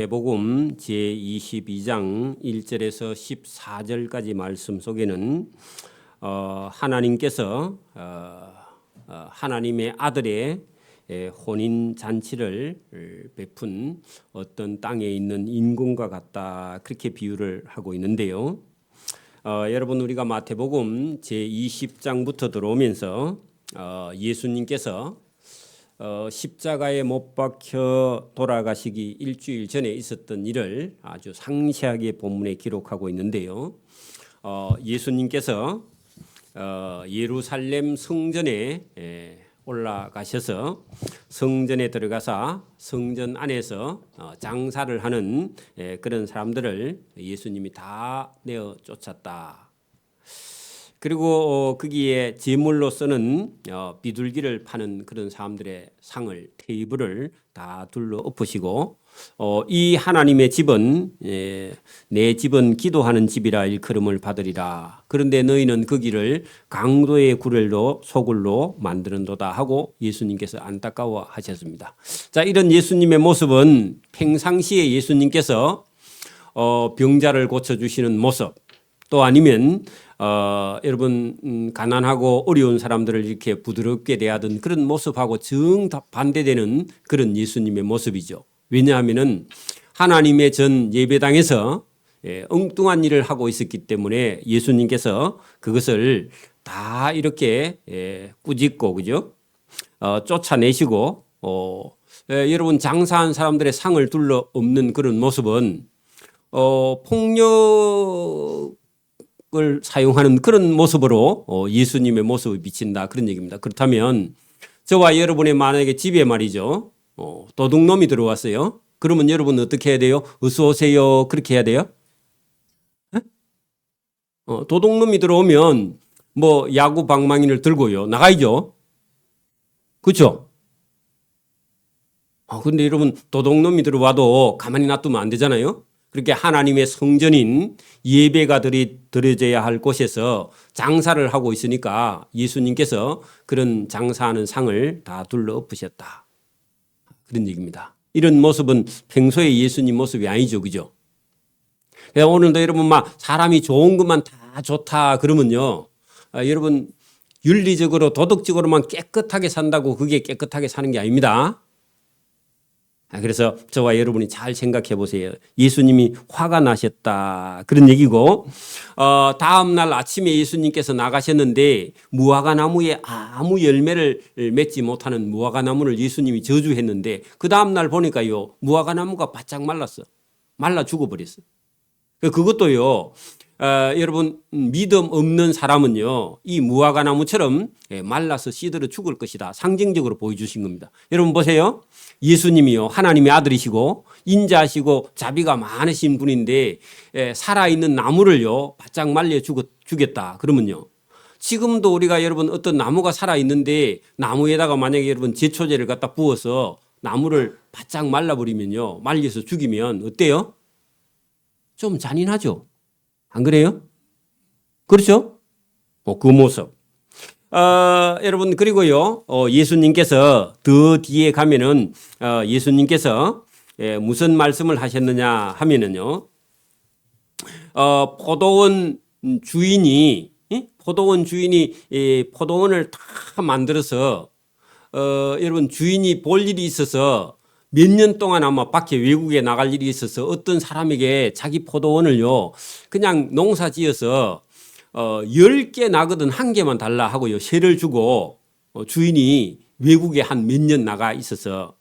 마태복음 제22장 1절에서 14절까지 말씀 속에는 하나님께서 하나님의 아들의 혼인 잔치를 베푼 어떤 땅에 있는 인공과 같다, 그렇게 비유를 하고 있는데요. 여러분, 우리가 마태복음 제20장부터 들어오면서 예수님께서 십자가에 못 박혀 돌아가시기 일주일 전에 있었던 일을 아주 상세하게 본문에 기록하고 있는데요. 예수님께서 예루살렘 성전에 올라가셔서 성전에 들어가서 성전 안에서 장사를 하는 그런 사람들을 예수님이 다 내어 쫓았다. 그리고 거기에 제물로서는 비둘기를 파는 그런 사람들의 상을, 테이블을 다 둘러 엎으시고 이 하나님의 집은 내 집은 기도하는 집이라 일컬음을 받으리라. 그런데 너희는 거기를 강도의 굴el로 소굴로 만드는도다 하고 예수님께서 안타까워 하셨습니다. 자, 이런 예수님의 모습은 평상시에 예수님께서 병자를 고쳐주시는 모습, 또 아니면 여러분 가난하고 어려운 사람들을 이렇게 부드럽게 대하던 그런 모습하고 정반대되는 그런 예수님의 모습이죠. 왜냐하면은 하나님의 전 예배당에서 엉뚱한 일을 하고 있었기 때문에 예수님께서 그것을 다 이렇게 꾸짖고, 그죠? 쫓아내시고 여러분 장사한 사람들의 상을 둘러 엎는 그런 모습은 폭력을 사용하는 그런 모습으로 예수님의 모습을 비친다, 그런 얘기입니다. 그렇다면 저와 여러분의 만약에 집에 말이죠, 도둑놈이 들어왔어요. 그러면 여러분은 어떻게 해야 돼요? 어서 오세요, 그렇게 해야 돼요? 도둑놈이 들어오면 뭐 야구 방망이를 들고요 나가야죠. 그렇죠? 근데 여러분, 도둑놈이 들어와도 가만히 놔두면 안 되잖아요. 그렇게 하나님의 성전인 예배가 드려져야 할 곳에서 장사를 하고 있으니까 예수님께서 그런 장사하는 상을 다 둘러 엎으셨다, 그런 얘기입니다. 이런 모습은 평소에 예수님 모습이 아니죠, 그죠? 오늘도 여러분 막 사람이 좋은 것만 다 좋다 그러면요, 여러분 윤리적으로 도덕적으로만 깨끗하게 산다고 그게 깨끗하게 사는 게 아닙니다. 그래서 저와 여러분이 잘 생각해 보세요. 예수님이 화가 나셨다, 그런 얘기고, 다음 날 아침에 예수님께서 나가셨는데 무화과 나무에 아무 열매를 맺지 못하는 무화과 나무를 예수님이 저주했는데 그 다음 날 보니까요, 무화과 나무가 바짝 말랐어. 말라 죽어버렸어. 그것도요, 여러분 믿음 없는 사람은요, 이 무화과 나무처럼 말라서 시들어 죽을 것이다, 상징적으로 보여주신 겁니다. 여러분 보세요. 예수님이요, 하나님의 아들이시고 인자하시고 자비가 많으신 분인데 살아있는 나무를요 바짝 말려 죽였다 그러면요, 지금도 우리가 여러분 어떤 나무가 살아있는데 나무에다가 만약에 여러분 제초제를 갖다 부어서 나무를 바짝 말라버리면요, 말려서 죽이면 어때요? 좀 잔인하죠? 안 그래요? 그렇죠? 그 모습. 여러분, 그리고요, 예수님께서 더 뒤에 가면은 예수님께서 무슨 말씀을 하셨느냐 하면은요, 포도원 주인이 포도원을 다 만들어서 여러분 주인이 볼 일이 있어서 몇 년 동안 아마 밖에 외국에 나갈 일이 있어서 어떤 사람에게 자기 포도원을요 그냥 농사 지어서 10개 나거든 1개만 달라 하고요 세를 주고, 주인이 외국에 한 몇 년 나가 있어서,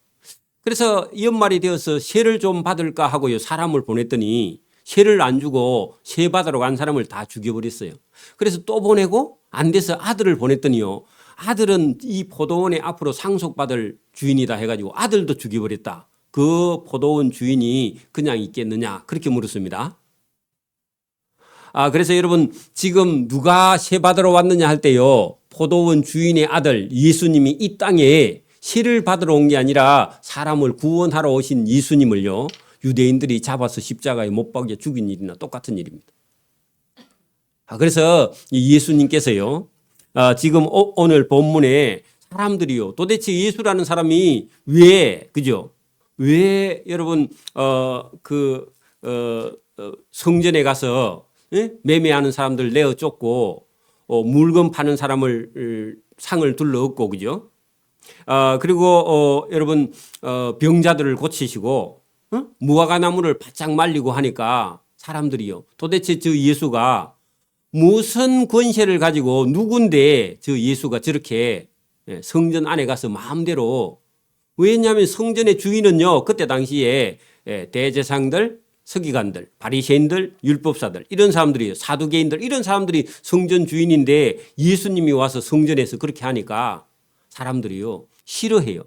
그래서 연말이 되어서 세를 좀 받을까 하고요 사람을 보냈더니 세를 안 주고 세 받으러 간 사람을 다 죽여버렸어요. 그래서 또 보내고 안 돼서 아들을 보냈더니요, 아들은 이 포도원에 앞으로 상속받을 주인이다 해가지고 아들도 죽여버렸다. 그 포도원 주인이 그냥 있겠느냐, 그렇게 물었습니다. 그래서 여러분 지금 누가 세 받으러 왔느냐 할 때요, 포도원 주인의 아들 예수님이 이 땅에 세를 받으러 온 게 아니라 사람을 구원하러 오신 예수님을요 유대인들이 잡아서 십자가에 못 박여 죽인 일이나 똑같은 일입니다. 그래서 예수님께서요 지금 오늘 본문에 사람들이요 도대체 예수라는 사람이 왜, 그죠? 왜 여러분 성전에 가서 매매하는 사람들 내어 쫓고 물건 파는 사람을 상을 둘러 얻고 그죠? 그리고 여러분 병자들을 고치시고 무화과 나무를 바짝 말리고 하니까 사람들이요. 도대체 저 예수가 무슨 권세를 가지고 누군데 저 예수가 저렇게 성전 안에 가서 마음대로 왜냐하면 성전의 주인은요. 그때 당시에 대제사장들 서기관들, 바리새인들, 율법사들 이런 사람들이에요. 사두개인들 이런 사람들이 성전 주인인데 예수님이 와서 성전에서 그렇게 하니까 사람들이요. 싫어해요.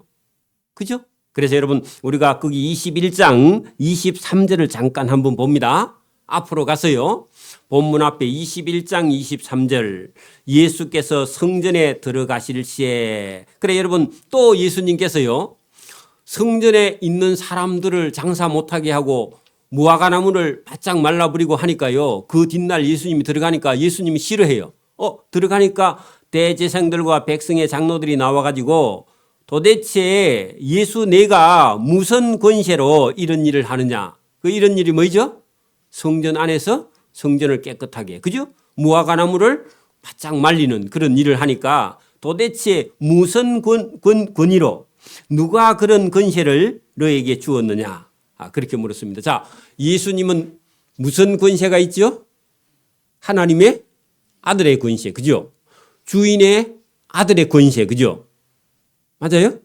그죠? 그래서 여러분 우리가 거기 21장 23절을 잠깐 한번 봅니다. 앞으로 가서요. 본문 앞에 21장 23절 예수께서 성전에 들어가실 시에 그래 여러분 또 예수님께서요. 성전에 있는 사람들을 장사 못하게 하고 무화과 나무를 바짝 말라버리고 하니까요. 그 뒷날 예수님이 들어가니까 예수님이 싫어해요. 들어가니까 대제사장들과 백성의 장로들이 나와가지고 도대체 예수 내가 무슨 권세로 이런 일을 하느냐. 그 이런 일이 뭐죠? 성전 안에서 성전을 깨끗하게 그죠? 무화과 나무를 바짝 말리는 그런 일을 하니까 도대체 무슨 권위로 누가 그런 권세를 너에게 주었느냐. 그렇게 물었습니다. 자, 예수님은 무슨 권세가 있죠? 하나님의 아들의 권세, 그죠? 주인의 아들의 권세, 그죠? 맞아요?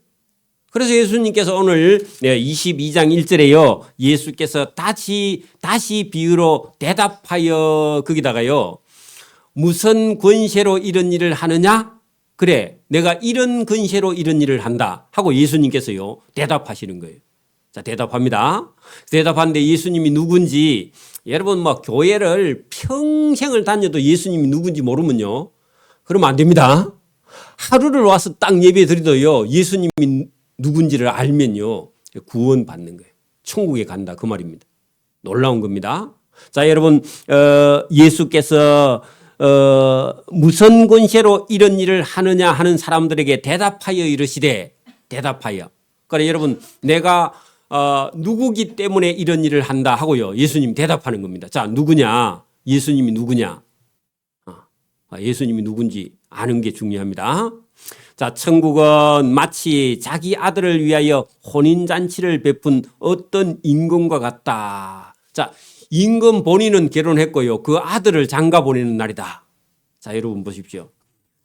그래서 예수님께서 오늘 22장 1절에요. 예수께서 다시 비유로 대답하여 거기다가요. 무슨 권세로 이런 일을 하느냐? 그래, 내가 이런 권세로 이런 일을 한다 하고 예수님께서요. 대답하시는 거예요. 자, 대답합니다. 대답하는데 예수님이 누군지 여러분 뭐 교회를 평생을 다녀도 예수님이 누군지 모르면요. 그러면 안 됩니다. 하루를 와서 딱 예배 드리도요. 예수님이 누군지를 알면요. 구원 받는 거예요. 천국에 간다 그 말입니다. 놀라운 겁니다. 자, 여러분 예수께서 무슨 권세로 이런 일을 하느냐 하는 사람들에게 대답하여 이르시되 대답하여. 그러니까 여러분 내가 누구기 때문에 이런 일을 한다 하고요. 예수님 대답하는 겁니다. 자, 누구냐? 예수님이 누구냐? 예수님이 누군지 아는 게 중요합니다. 자, 천국은 마치 자기 아들을 위하여 혼인잔치를 베푼 어떤 임금과 같다. 자, 임금 본인은 결혼했고요. 그 아들을 장가 보내는 날이다. 자, 여러분 보십시오.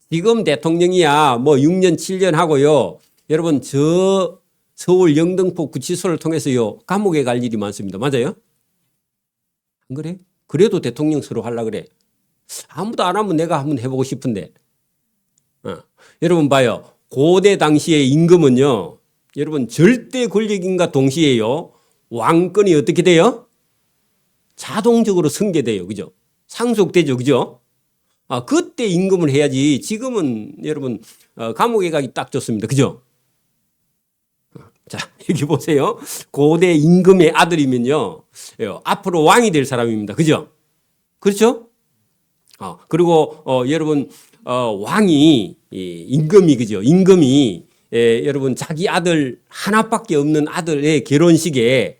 지금 대통령이야 뭐 6년, 7년 하고요. 여러분 저 서울 영등포 구치소를 통해서요. 감옥에 갈 일이 많습니다. 맞아요? 안 그래? 그래도 대통령 서로 하려고 그래. 아무도 안 하면 내가 한번 해보고 싶은데. 여러분 봐요. 고대 당시의 임금은요. 여러분 절대 권력인과 동시에요. 왕권이 어떻게 돼요? 자동적으로 승계돼요. 그죠? 상속되죠. 그죠? 그때 임금을 해야지. 지금은 여러분 감옥에 가기 딱 좋습니다. 그죠? 자, 여기 보세요. 고대 임금의 아들이면요. 앞으로 왕이 될 사람입니다. 그죠? 그렇죠? 그리고 여러분 왕이 임금이 그죠? 임금이 여러분 자기 아들 하나밖에 없는 아들의 결혼식에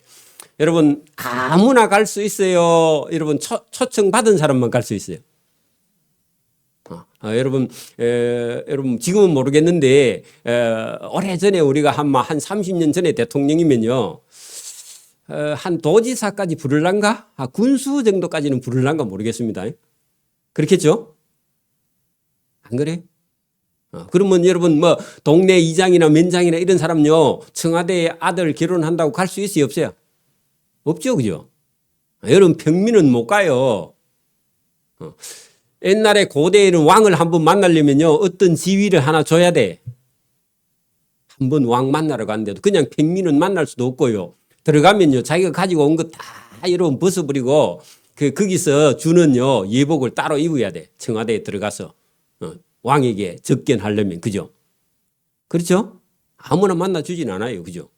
여러분 아무나 갈 수 있어요. 여러분 초청 받은 사람만 갈 수 있어요. 여러분 지금은 모르겠는데 오래전에 우리가 한 30년 전에 대통령이면요. 한 도지사까지 부를란가? 군수 정도까지는 부를란가 모르겠습니다. 그렇겠죠? 안 그래? 그러면 여러분 뭐 동네 이장이나 면장이나 이런 사람요. 청와대 아들 결혼한다고 갈 수 있어요? 없어요? 없죠. 그죠? 여러분 평민은 못 가요. 옛날에 고대에는 왕을 한번 만나려면요. 어떤 지위를 하나 줘야 돼. 한번 왕 만나러 갔는데도 그냥 평민은 만날 수도 없고요. 들어가면요. 자기가 가지고 온 거 다 여러분 벗어버리고 거기서 주는요. 예복을 따로 입어야 돼. 청와대에 들어가서 왕에게 접견하려면. 그죠? 그렇죠? 아무나 만나주진 않아요. 그죠?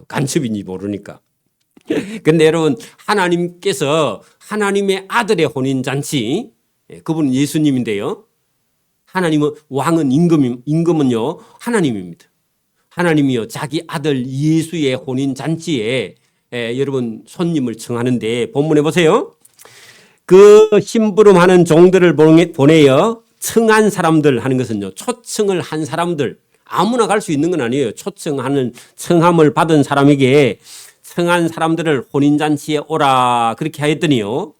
간첩인지 모르니까. 근데 여러분 하나님께서 하나님의 아들의 혼인잔치 그분은 예수님인데요. 하나님은 왕은 임금은요 하나님입니다. 하나님이요 자기 아들 예수의 혼인 잔치에 여러분 손님을 청하는데 본문에 보세요. 그 심부름하는 종들을 보내어 청한 사람들 하는 것은요 초청을 한 사람들 아무나 갈 수 있는 건 아니에요. 초청하는 청함을 받은 사람에게 청한 사람들을 혼인잔치에 오라 그렇게 하였더니요.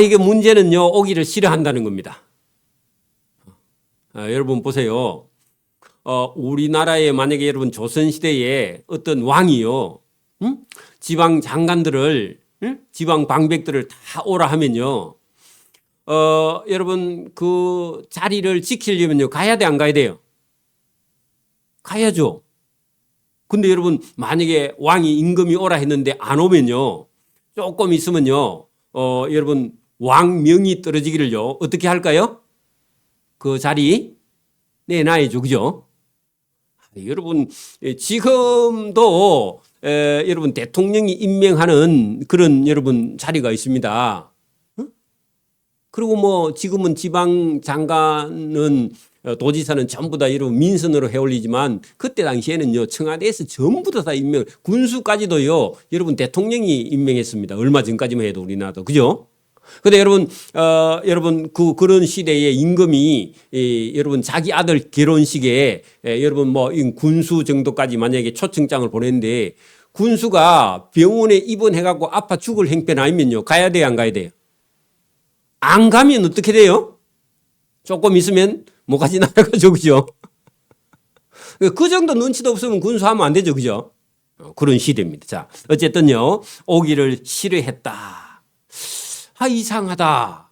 이게 문제는요 오기를 싫어한다는 겁니다. 여러분 보세요. 우리나라에 만약에 여러분 조선시대에 어떤 왕이요 지방 장관들을 지방 방백들을 다 오라 하면요 여러분 그 자리를 지키려면요 가야 돼 안 가야 돼요? 가야죠. 근데 여러분 만약에 왕이 임금이 오라 했는데 안 오면요 조금 있으면요 여러분 왕명이 떨어지기를요 어떻게 할까요? 그 자리 내놔야죠. 그죠? 여러분 지금도 여러분 대통령이 임명하는 그런 여러분 자리가 있습니다. 그리고 뭐 지금은 지방 장관은 도지사는 전부 다 여러분 민선으로 해올리지만 그때 당시에는요 청와대에서 전부 다 임명 군수까지도요 여러분 대통령이 임명했습니다. 얼마 전까지만 해도 우리나라도 그죠? 근데 여러분 그런 시대에 임금이 여러분 자기 아들 결혼식에 여러분 뭐 군수 정도까지 만약에 초청장을 보냈는데 군수가 병원에 입원해갖고 아파 죽을 형편 아니면요 가야 돼요 안 가야 돼요? 안 가면 어떻게 돼요? 조금 있으면 뭐가지 날아가죠. 그죠? 그 정도 눈치도 없으면 군수하면 안 되죠. 그죠? 그런 시대입니다. 자, 어쨌든요 오기를 싫어했다. 이상하다.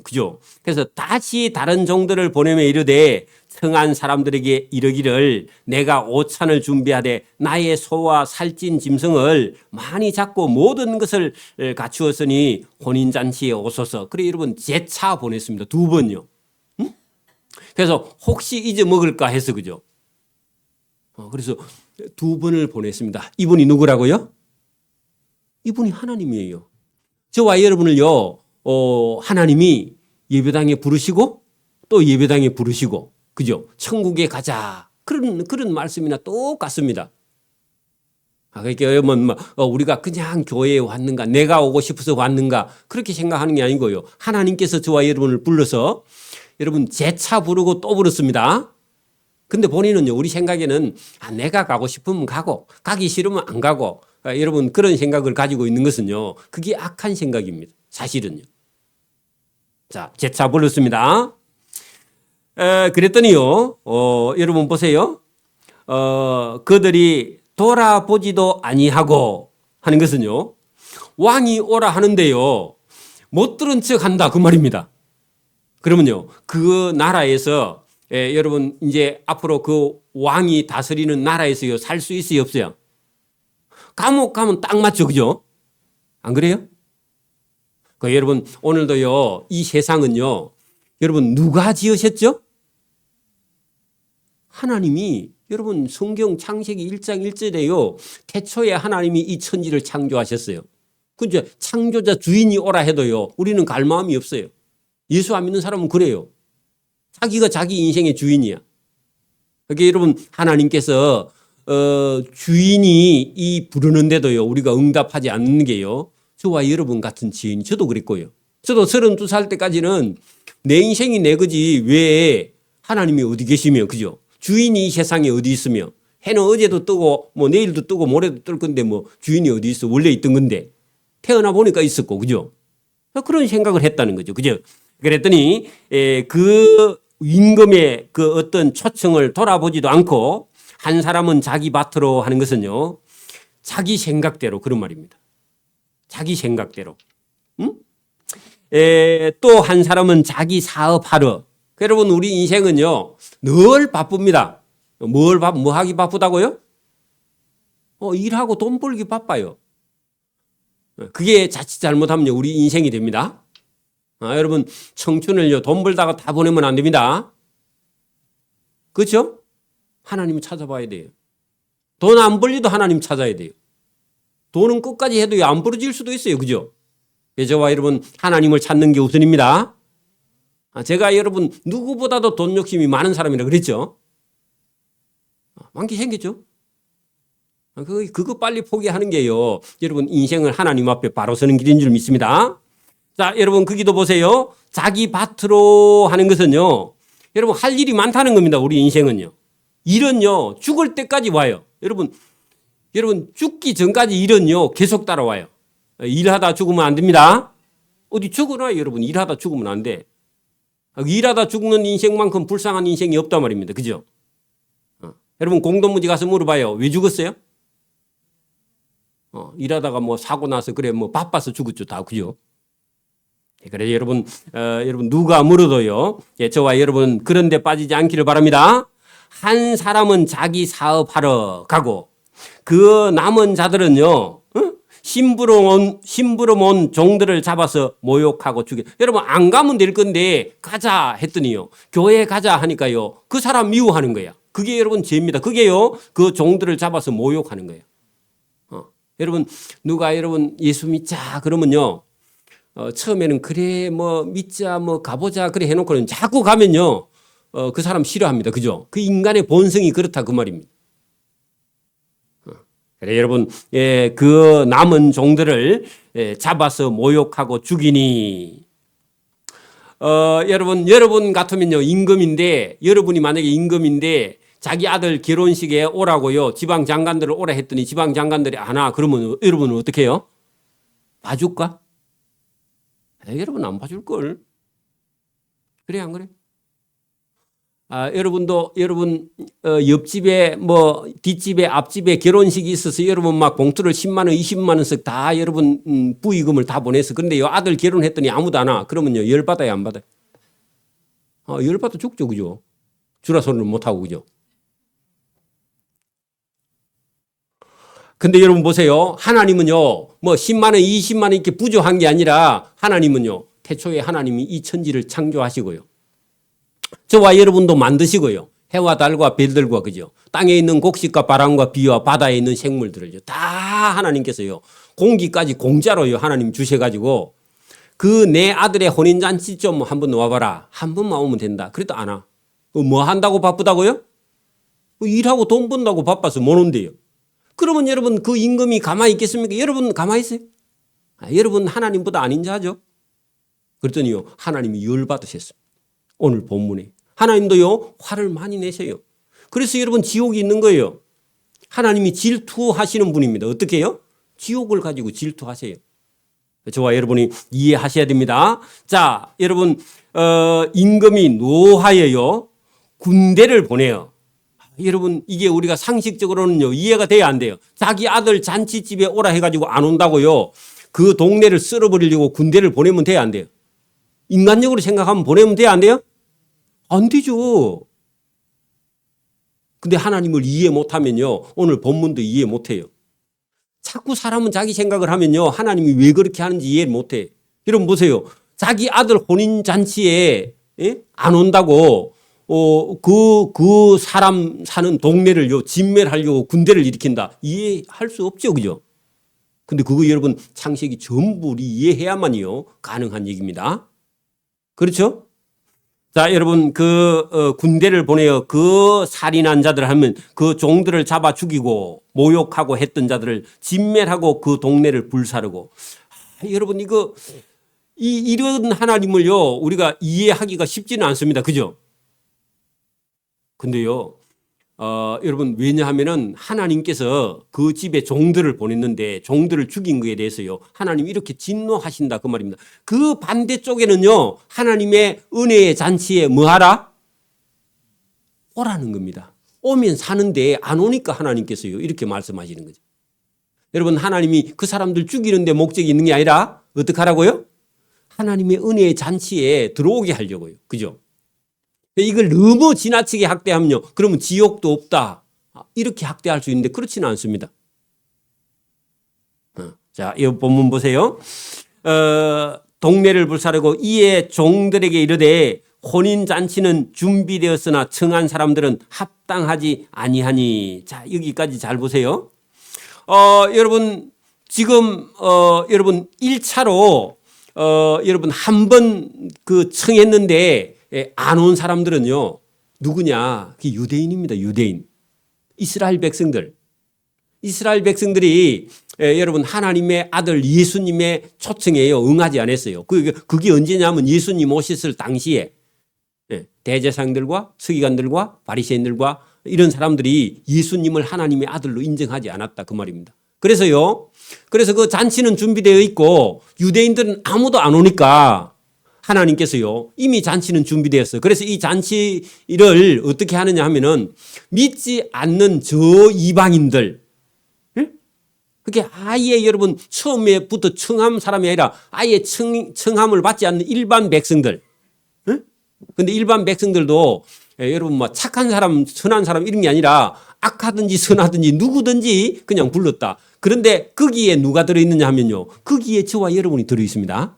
그죠? 그래서 다시 다른 종들을 보내며 이르되 청한 사람들에게 이르기를 내가 오찬을 준비하되 나의 소와 살찐 짐승을 많이 잡고 모든 것을 갖추었으니 혼인잔치에 오소서. 그래 여러분 재차 보냈습니다. 2번요. 응? 그래서 혹시 잊어먹을까 해서 그죠? 그래서 2번을 보냈습니다. 이분이 누구라고요? 이분이 하나님이에요. 저와 여러분을요, 하나님이 예배당에 부르시고 또 예배당에 부르시고, 그죠? 천국에 가자. 그런 말씀이나 똑같습니다. 그러니까 여러분, 우리가 그냥 교회에 왔는가, 내가 오고 싶어서 왔는가, 그렇게 생각하는 게 아니고요. 하나님께서 저와 여러분을 불러서 여러분 재차 부르고 또 부르습니다. 근데 본인은요, 우리 생각에는 내가 가고 싶으면 가고, 가기 싫으면 안 가고, 여러분 그런 생각을 가지고 있는 것은요 그게 악한 생각입니다. 사실은요. 자 재차 불렀습니다. 그랬더니요 여러분 보세요. 그들이 돌아보지도 아니하고 하는 것은요 왕이 오라 하는데요 못 들은 척 한다 그 말입니다. 그러면요 그 나라에서 여러분 이제 앞으로 그 왕이 다스리는 나라에서요 살 수 있어요 없어요? 감옥 가면 딱 맞죠. 그죠? 안 그래요? 여러분 오늘도요 이 세상은요 여러분 누가 지으셨죠? 하나님이 여러분 성경 창세기 1장 1절에요 태초에 하나님이 이 천지를 창조하셨어요. 근데 창조자 주인이 오라 해도요 우리는 갈 마음이 없어요. 예수 안 믿는 사람은 그래요. 자기가 자기 인생의 주인이야. 그러니까 여러분 하나님께서 주인이 이 부르는데도요 우리가 응답하지 않는 게요 저와 여러분 같은 지인 저도 그랬고요. 저도 32살 때까지는 내 인생이 내 거지 왜 하나님이 어디 계시며 그죠? 주인이 이 세상에 어디 있으며 해는 어제도 뜨고 뭐 내일도 뜨고 모레도 뜰 건데 뭐 주인이 어디 있어? 원래 있던 건데 태어나 보니까 있었고 그죠? 그런 생각을 했다는 거죠. 그죠? 그랬더니 그 임금의 그 어떤 초청을 돌아보지도 않고 한 사람은 자기 밭으로 하는 것은요 자기 생각대로 그런 말입니다. 자기 생각대로. 또 한 사람은 자기 사업하러. 여러분 우리 인생은요 늘 바쁩니다. 뭐 하기 바쁘다고요? 일하고 돈 벌기 바빠요. 그게 자칫 잘못하면 우리 인생이 됩니다. 여러분 청춘을요 돈 벌다가 다 보내면 안 됩니다. 그렇죠? 하나님 찾아봐야 돼요. 돈 안 벌리도 하나님 찾아야 돼요. 돈은 끝까지 해도 안 벌어질 수도 있어요. 그죠? 저와 여러분 하나님을 찾는 게 우선입니다. 제가 여러분 누구보다도 돈 욕심이 많은 사람이라 그랬죠. 많게 생겼죠. 그거 빨리 포기하는 게요. 여러분 인생을 하나님 앞에 바로 서는 길인 줄 믿습니다. 자, 여러분 그 기도 보세요. 자기 밭으로 하는 것은요. 여러분 할 일이 많다는 겁니다. 우리 인생은요. 일은요. 죽을 때까지 와요. 여러분 죽기 전까지 일은요. 계속 따라와요. 일하다 죽으면 안 됩니다. 어디 죽으나 여러분 일하다 죽으면 안 돼. 일하다 죽는 인생만큼 불쌍한 인생이 없단 말입니다. 그죠? 여러분 공동무지 가서 물어봐요. 왜 죽었어요? 일하다가 뭐 사고 나서 그래 뭐 바빠서 죽었죠. 다 그죠? 그래 여러분 누가 물어도요. 예, 저와 여러분 그런 데 빠지지 않기를 바랍니다. 한 사람은 자기 사업하러 가고 그 남은 자들은요. 심부름 온 종들을 잡아서 모욕하고 죽여. 여러분 안 가면 될 건데 가자 했더니요. 교회 가자 하니까요. 그 사람 미워하는 거야. 그게 여러분 죄입니다. 그게요. 그 종들을 잡아서 모욕하는 거예요. 여러분 누가 여러분 예수 믿자 그러면요. 처음에는 그래 뭐 믿자 뭐 가보자 그래 해놓고는 자꾸 가면요. 그 사람 싫어합니다. 그죠? 그 인간의 본성이 그렇다 그 말입니다. 그래 여러분 그 남은 종들을 잡아서 모욕하고 죽이니 여러분 같으면요 임금인데 여러분이 만약에 임금인데 자기 아들 결혼식에 오라고요 지방 장관들을 오라 했더니 지방 장관들이 안 와 그러면 여러분은 어떻게 해요? 봐줄까? 여러분 안 봐줄 걸. 그래 안 그래? 여러분도 여러분 옆집에 뭐 뒷집에 앞집에 결혼식이 있어서 여러분 막 봉투를 10만 원, 20만 원씩 다 여러분 부의금을 다 보내서 그런데요 아들 결혼했더니 아무도 안 와. 그러면요 열 받아요 안 받아요? 열 받아 죽죠 그죠? 주라 소리를 못 하고 그죠? 근데 여러분 보세요. 하나님은요 뭐 10만 원, 20만 원 이렇게 부족한 게 아니라 하나님은요 태초에 하나님이 이 천지를 창조하시고요. 저와 여러분도 만드시고요. 해와 달과 별들과 그죠. 땅에 있는 곡식과 바람과 비와 바다에 있는 생물들을요. 다 하나님께서요. 공기까지 공짜로요. 하나님 주셔가지고 그 내 아들의 혼인잔치 좀 한번 와봐라. 한 번만 오면 된다. 그래도 안 와. 뭐 한다고 바쁘다고요? 일하고 돈 번다고 바빠서 못 온대요. 그러면 여러분 그 임금이 가만히 있겠습니까? 여러분 가만히 있어요? 여러분 하나님보다 아닌 자죠. 그랬더니요. 하나님이 열받으셨습니다. 오늘 본문에 하나님도요 화를 많이 내세요. 그래서 여러분 지옥이 있는 거예요. 하나님이 질투하시는 분입니다. 어떻게 해요? 지옥을 가지고 질투하세요. 저와 여러분이 이해하셔야 됩니다. 자, 여러분 임금이 노하여요 군대를 보내요. 여러분 이게 우리가 상식적으로는요 이해가 돼야 안 돼요. 자기 아들 잔치집에 오라 해가지고 안 온다고요. 그 동네를 쓸어버리려고 군대를 보내면 돼야 안 돼요. 인간적으로 생각하면 보내면 돼야 안 돼요? 안 되죠. 근데 하나님을 이해 못하면요. 오늘 본문도 이해 못해요. 자꾸 사람은 자기 생각을 하면요. 하나님이 왜 그렇게 하는지 이해를 못해. 여러분 보세요. 자기 아들 혼인잔치에 안 온다고 그 사람 사는 동네를요. 진멸하려고 군대를 일으킨다. 이해할 수 없죠. 그죠? 근데 그거 여러분 창세기 전부 이해해야만요. 가능한 얘기입니다. 그렇죠? 자, 여러분, 군대를 보내어 그 살인한 자들 하면 그 종들을 잡아 죽이고 모욕하고 했던 자들을 진멸하고 그 동네를 불사르고. 여러분, 이런 하나님을요, 우리가 이해하기가 쉽지는 않습니다. 그죠? 근데요, 여러분, 왜냐하면은 하나님께서 그 집에 종들을 보냈는데 종들을 죽인 거에 대해서요, 하나님 이렇게 진노하신다. 그 말입니다. 그 반대쪽에는요, 하나님의 은혜의 잔치에 뭐 하라? 오라는 겁니다. 오면 사는데 안 오니까 하나님께서요, 이렇게 말씀하시는 거죠. 여러분, 하나님이 그 사람들 죽이는데 목적이 있는 게 아니라 어떻게 하라고요? 하나님의 은혜의 잔치에 들어오게 하려고요. 그죠? 이걸 너무 지나치게 학대하면요. 그러면 지옥도 없다. 이렇게 학대할 수 있는데 그렇지는 않습니다. 자, 이 본문 보세요. 동네를 불사르고 이에 종들에게 이르되 혼인잔치는 준비되었으나 청한 사람들은 합당하지 아니하니. 자, 여기까지 잘 보세요. 여러분 지금 여러분 1차로 여러분 한 번 청했는데 안 온 사람들은요 누구냐? 그 유대인입니다. 유대인. 이스라엘 백성들. 이스라엘 백성들이 여러분 하나님의 아들 예수님의 초청에 응하지 않았어요. 그게 언제냐면 예수님 오셨을 당시에 대제사장들과 서기관들과 바리새인들과 이런 사람들이 예수님을 하나님의 아들로 인정하지 않았다 그 말입니다. 그래서 그 잔치는 준비되어 있고 유대인들은 아무도 안 오니까 하나님께서요 이미 잔치는 준비되었어요. 그래서 이 잔치를 어떻게 하느냐 하면은 믿지 않는 저 이방인들, 그게 아예 여러분 처음에부터 청함 사람이 아니라 아예 청함을 받지 않는 일반 백성들. 근데 일반 백성들도 여러분 뭐 착한 사람, 선한 사람 이런 게 아니라 악하든지 선하든지 누구든지 그냥 불렀다. 그런데 거기에 누가 들어있느냐 하면요. 거기에 저와 여러분이 들어있습니다.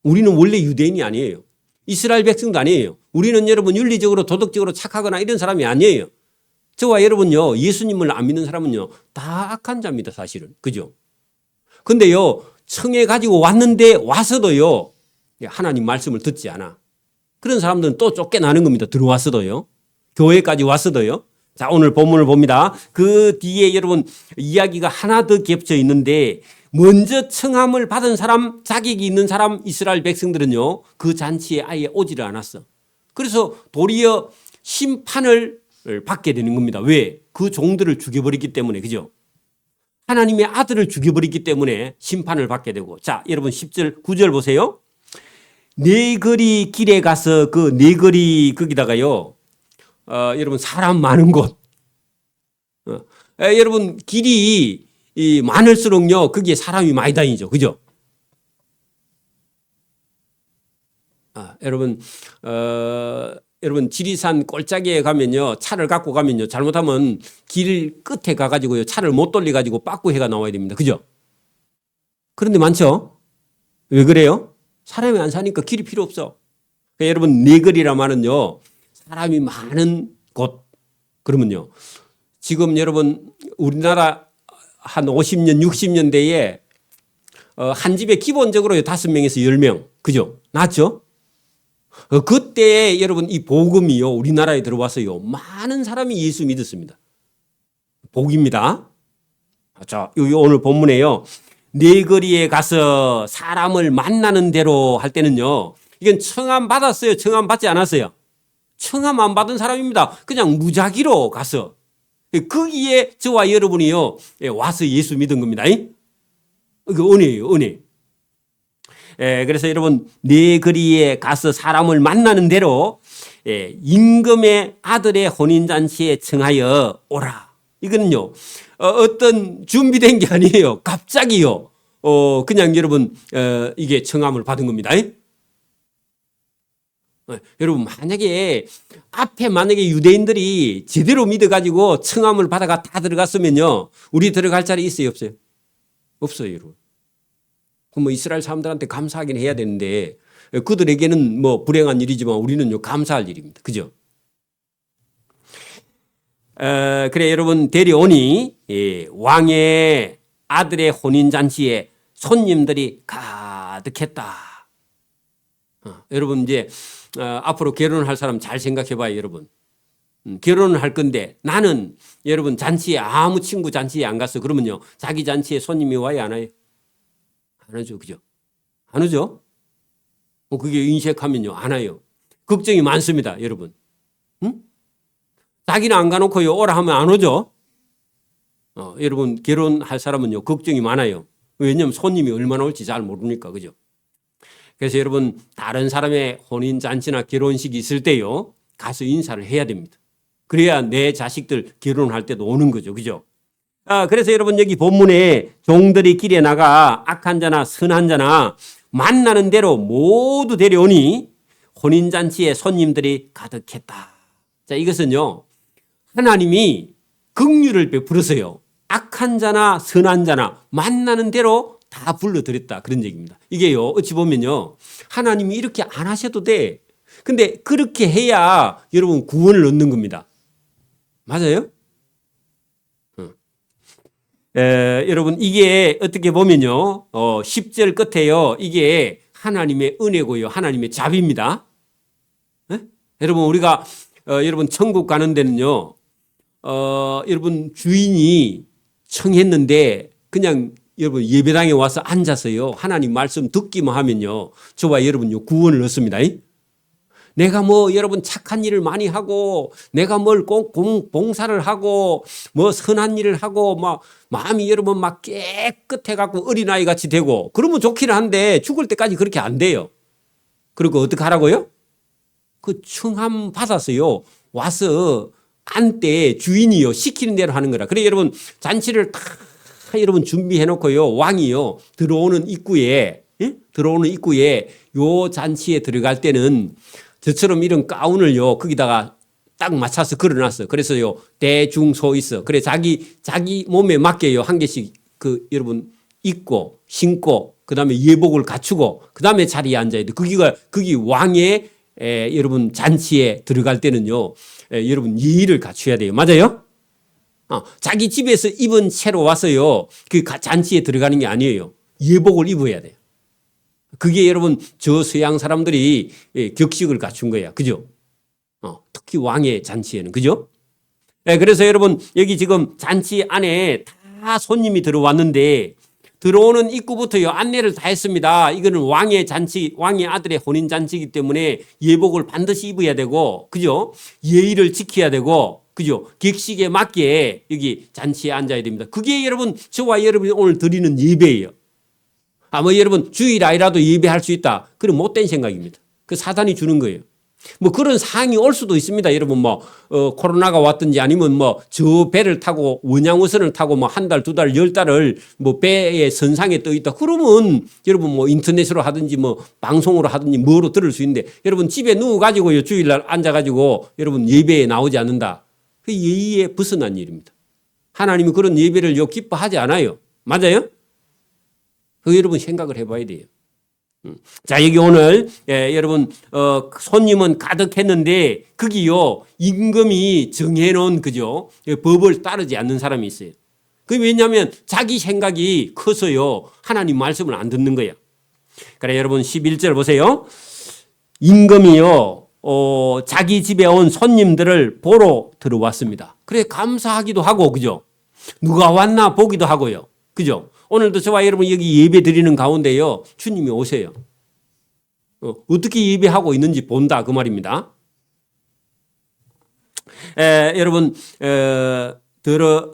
우리는 원래 유대인이 아니에요. 이스라엘 백성도 아니에요. 우리는 여러분 윤리적으로 도덕적으로 착하거나 이런 사람이 아니에요. 저와 여러분요, 예수님을 안 믿는 사람은요, 다 악한 자입니다, 사실은. 그죠? 근데요, 청해 가지고 왔는데 와서도요, 하나님 말씀을 듣지 않아. 그런 사람들은 또 쫓겨나는 겁니다. 들어왔어도요. 교회까지 왔어도요. 자, 오늘 본문을 봅니다. 그 뒤에 여러분 이야기가 하나 더 겹쳐 있는데, 먼저 청함을 받은 사람, 자격이 있는 사람, 이스라엘 백성들은요, 그 잔치에 아예 오지를 않았어. 그래서 도리어 심판을 받게 되는 겁니다. 왜? 그 종들을 죽여버리기 때문에. 그죠? 하나님의 아들을 죽여버리기 때문에 심판을 받게 되고. 자, 여러분 10절, 9절 보세요. 네거리 길에 가서 그 네거리 거기다가요. 여러분 사람 많은 곳. 여러분 길이 많을수록요. 거기에 사람이 많이 다니죠. 그죠? 여러분 지리산 꼴짝이에 가면요. 차를 갖고 가면요. 잘못하면 길 끝에 가가지고요. 차를 못 돌려가지고 빠꾸해가 나와야 됩니다. 그죠? 그런데 많죠? 왜 그래요? 사람이 안 사니까 길이 필요 없어. 그러니까 여러분 네거리라 말은요. 사람이 많은 곳. 그러면요. 지금 여러분 우리나라 한 50년, 60년대에 한 집에 기본적으로 5명에서 10명. 그죠? 낮죠? 그때 여러분 이 복음이요. 우리나라에 들어와서요. 많은 사람이 예수 믿었습니다. 복입니다. 자, 오늘 본문에요. 네거리에 가서 사람을 만나는 대로 할 때는요. 이건 청함 받았어요? 청함 받지 않았어요? 청함 안 받은 사람입니다. 그냥 무작위로 가서. 거기에 저와 여러분이요. 와서 예수 믿은 겁니다. 그 은혜예요. 은혜. 그래서 여러분 네거리에 가서 사람을 만나는 대로 임금의 아들의 혼인잔치에 청하여 오라. 이거는요. 어떤 준비된 게 아니에요. 갑자기요. 그냥 여러분 이게 청함을 받은 겁니다. 여러분 만약에 앞에 만약에 유대인들이 제대로 믿어가지고 청함을 받아가 다 들어갔으면요. 우리 들어갈 자리 있어요? 없어요? 없어요. 여러분. 그럼 뭐 이스라엘 사람들한테 감사하긴 해야 되는데 그들에게는 뭐 불행한 일이지만 우리는요 감사할 일입니다. 그죠? 그래 여러분 데려오니 왕의 아들의 혼인잔치에 손님들이 가득했다. 여러분 이제 앞으로 결혼할 사람 잘 생각해 봐요. 여러분 결혼을 할 건데 나는 여러분 잔치에 아무 친구 잔치에 안 갔어. 그러면요 자기 잔치에 손님이 와요 안 와요? 안 오죠. 그죠? 안 오죠? 그게 인색하면요 안 와요. 걱정이 많습니다. 여러분 자기는 안 가놓고요 오라 하면 안 오죠. 여러분 결혼할 사람은요 걱정이 많아요. 왜냐하면 손님이 얼마나 올지 잘 모르니까. 그죠? 그래서 여러분 다른 사람의 혼인잔치나 결혼식이 있을 때요 가서 인사를 해야 됩니다. 그래야 내 자식들 결혼할 때도 오는 거죠. 그죠? 그래서 여러분 여기 본문에 종들이 길에 나가 악한 자나 선한 자나 만나는 대로 모두 데려오니 혼인잔치에 손님들이 가득했다. 자, 이것은요 하나님이 긍휼을 베풀어서요 악한 자나 선한 자나 만나는 대로 다 불러들였다. 그런 얘기입니다. 이게요 어찌 보면요 하나님이 이렇게 안 하셔도 돼. 근데 그렇게 해야 여러분 구원을 얻는 겁니다. 맞아요? 여러분 이게 어떻게 보면요 10절 끝에요 이게 하나님의 은혜고요 하나님의 자비입니다. 여러분 우리가 여러분 천국 가는 데는요 여러분 주인이 청했는데 그냥 여러분 예배당에 와서 앉아서요 하나님 말씀 듣기만 하면요 저와 여러분요 구원을 얻습니다. 내가 뭐 여러분 착한 일을 많이 하고 내가 뭘 봉사를 하고 뭐 선한 일을 하고 막 마음이 여러분 막 깨끗해 갖고 어린아이 같이 되고 그러면 좋기는 한데 죽을 때까지 그렇게 안 돼요. 그리고 어떻게 하라고요? 그 청함 받아서요 와서 안때 주인이요 시키는 대로 하는 거라. 그래 여러분 잔치를 다 여러분 준비해 놓고요 왕이요 들어오는 입구에 요 잔치에 들어갈 때는 저처럼 이런 가운을요 거기다가 딱 맞춰서 걸어놨어. 그래서요 대중 서 있어. 그래 자기 몸에 맞게요 한 개씩 그 여러분 입고 신고 그다음에 예복을 갖추고 그다음에 자리에 앉아야 돼. 거기 왕의 여러분 잔치에 들어갈 때는요 여러분 예의를 갖춰야 돼요. 맞아요? 자기 집에서 입은 채로 와서요 그 잔치에 들어가는 게 아니에요. 예복을 입어야 돼요. 그게 여러분 저 서양 사람들이 격식을 갖춘 거야. 그죠? 특히 왕의 잔치에는. 그죠? 그래서 여러분 여기 지금 잔치 안에 다 손님이 들어왔는데 들어오는 입구부터요 안내를 다 했습니다. 이거는 왕의 잔치, 왕의 아들의 혼인 잔치이기 때문에 예복을 반드시 입어야 되고, 그죠? 예의를 지켜야 되고, 그죠? 격식에 맞게 여기 잔치에 앉아야 됩니다. 그게 여러분 저와 여러분이 오늘 드리는 예배예요. 뭐 여러분 주일 아니라도 예배할 수 있다. 그건 못된 생각입니다. 그 사단이 주는 거예요. 뭐 그런 상황이 올 수도 있습니다. 여러분 뭐 코로나가 왔든지 아니면 뭐 저 배를 타고 원양어선을 타고 뭐 한 달, 두 달, 10달을 뭐 배의 선상에 떠 있다. 그러면 여러분 뭐 인터넷으로 하든지 뭐 방송으로 하든지 뭐로 들을 수 있는데 여러분 집에 누워 가지고요 주일날 앉아 가지고 여러분 예배에 나오지 않는다. 그 예의에 벗어난 일입니다. 하나님이 그런 예배를 기뻐하지 않아요. 맞아요? 그 여러분 생각을 해봐야 돼요. 자 여기 오늘 여러분 손님은 가득했는데 거기요 임금이 정해놓은 그죠 법을 따르지 않는 사람이 있어요. 그게 왜냐하면 자기 생각이 커서요 하나님 말씀을 안 듣는 거야. 그래 여러분 11절 보세요. 임금이요 자기 집에 온 손님들을 보러 들어왔습니다. 그래 감사하기도 하고 그죠 누가 왔나 보기도 하고요. 그죠? 오늘도 저와 여러분 여기 예배 드리는 가운데요 주님이 오세요. 어떻게 예배하고 있는지 본다 그 말입니다. 여러분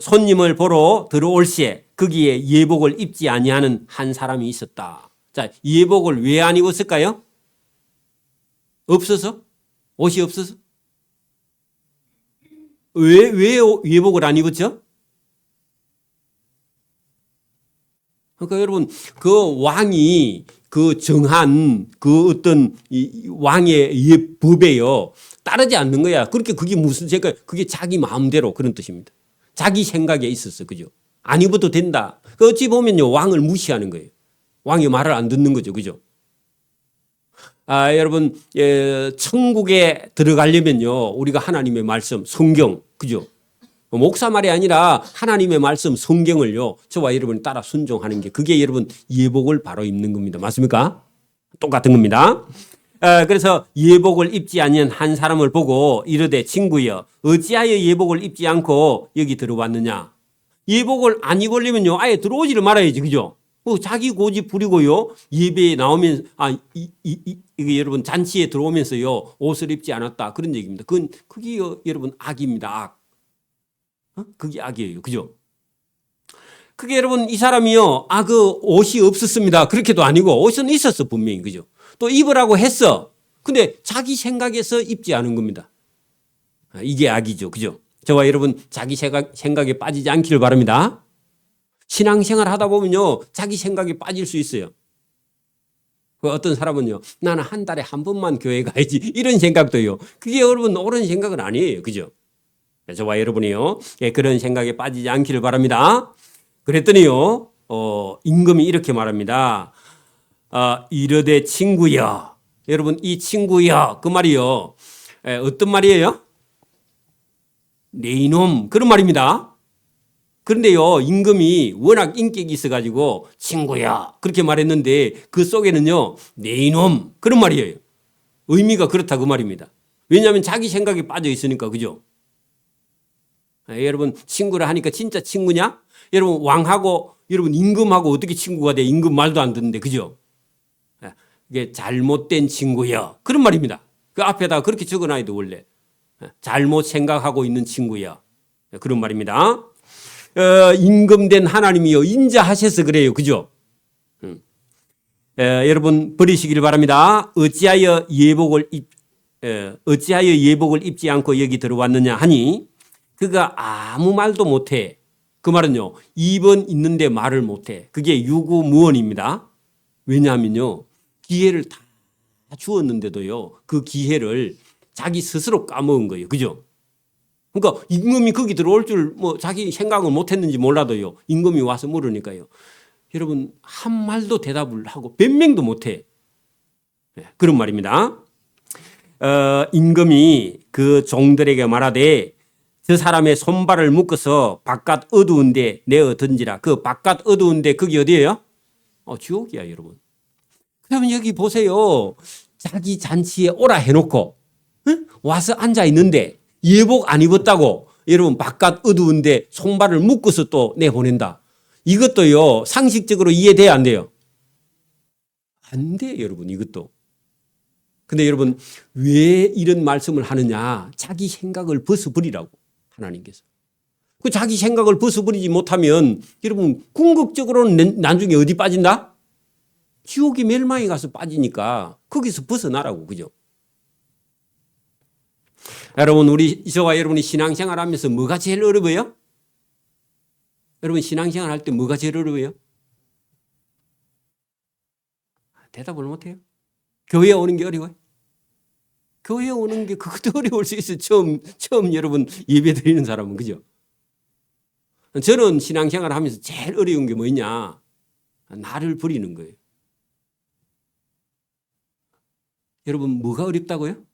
손님을 보러 들어올 시에 거기에 예복을 입지 아니하는 한 사람이 있었다. 자 예복을 왜 안 입었을까요? 없어서? 옷이 없어서? 왜 예복을 안 입었죠? 그러니까 여러분 그 왕이 그 정한 그 어떤 왕의 법에요 따르지 않는 거야. 그렇게 그게 무슨 생각? 그게 자기 마음대로 그런 뜻입니다. 자기 생각에 있었어, 그죠? 안 입어도 된다. 그 어찌 보면요 왕을 무시하는 거예요. 왕의 말을 안 듣는 거죠, 그죠? 여러분 천국에 들어가려면요 우리가 하나님의 말씀, 성경, 그죠? 목사 말이 아니라 하나님의 말씀 성경을요 저와 여러분이 따라 순종하는 게 그게 여러분 예복을 바로 입는 겁니다. 맞습니까? 똑같은 겁니다. 그래서 예복을 입지 아니한 한 사람을 보고 이르되 친구여 어찌하여 예복을 입지 않고 여기 들어왔느냐. 예복을 안 입으려면요 아예 들어오지를 말아야지. 그죠? 자기 고집 부리고요 예배에 나오면 이게 여러분 잔치에 들어오면서요 옷을 입지 않았다 그런 얘기입니다. 그게 여러분 악입니다. 악. 그게 악이에요. 그죠? 그게 여러분 이 사람이요. 그 옷이 없었습니다. 그렇게도 아니고 옷은 있었어 분명히. 그죠? 또 입으라고 했어. 근데 자기 생각에서 입지 않은 겁니다. 이게 악이죠. 그죠? 저와 여러분 자기 생각에 빠지지 않기를 바랍니다. 신앙생활 하다 보면요. 자기 생각에 빠질 수 있어요. 어떤 사람은요. 나는 한 달에 한 번만 교회 가야지. 이런 생각도요. 그게 여러분 옳은 생각은 아니에요. 그죠? 저와 여러분이요 그런 생각에 빠지지 않기를 바랍니다. 그랬더니요 임금이 이렇게 말합니다. 이르되 친구여. 여러분 이 친구여 그 말이요 어떤 말이에요? 내 이놈 그런 말입니다. 그런데요 임금이 워낙 인격이 있어가지고 친구야 그렇게 말했는데 그 속에는요 내 이놈 그런 말이에요. 의미가 그렇다 그 말입니다. 왜냐하면 자기 생각에 빠져 있으니까. 그죠? 여러분 친구를 하니까 진짜 친구냐? 여러분 왕하고 여러분 임금하고 어떻게 친구가 돼? 임금 말도 안 듣는데 그죠? 이게 잘못된 친구여 그런 말입니다. 그 앞에다가 그렇게 적어놔야 돼 원래. 잘못 생각하고 있는 친구여 그런 말입니다. 임금된 하나님이요 인자하셔서 그래요. 그죠? 여러분 버리시길 바랍니다. 어찌하여 예복을 입지 않고 여기 들어왔느냐 하니 그가 아무 말도 못해. 그 말은요 2번 있는데 말을 못해. 그게 유구무원입니다. 왜냐하면요 기회를 다 주었는데도요 그 기회를 자기 스스로 까먹은 거예요. 그죠? 그러니까 임금이 거기 들어올 줄 뭐 자기 생각을 못했는지 몰라도요 임금이 와서 물으니까요 여러분 한 말도 대답을 하고 변명도 못해. 그런 말입니다. 임금이 그 종들에게 말하되 저 사람의 손발을 묶어서 바깥 어두운데 내어 던지라. 그 바깥 어두운데 그게 어디예요? 지옥이야 여러분. 그러면 여기 보세요. 자기 잔치에 오라 해놓고 와서 앉아 있는데 예복 안 입었다고 여러분 바깥 어두운데 손발을 묶어서 또 내보낸다. 이것도요 상식적으로 이해돼야 안 돼요? 안 돼 여러분 이것도. 근데 여러분 왜 이런 말씀을 하느냐? 자기 생각을 벗어버리라고 하나님께서. 그 자기 생각을 벗어버리지 못하면 여러분 궁극적으로는 나중에 어디 빠진다? 지옥의 멸망에 가서 빠지니까 거기서 벗어나라고. 그죠? 여러분 저와 여러분이 신앙생활 하면서 뭐가 제일 어려워요? 여러분 신앙생활 할 때 뭐가 제일 어려워요? 대답을 못해요. 교회에 오는 게 어려워요. 교회에 오는 게 그것도 어려울 수 있어요. 처음 여러분 예배 드리는 사람은. 그죠? 저는 신앙생활 하면서 제일 어려운 게 뭐냐? 나를 버리는 거예요. 여러분 뭐가 어렵다고요?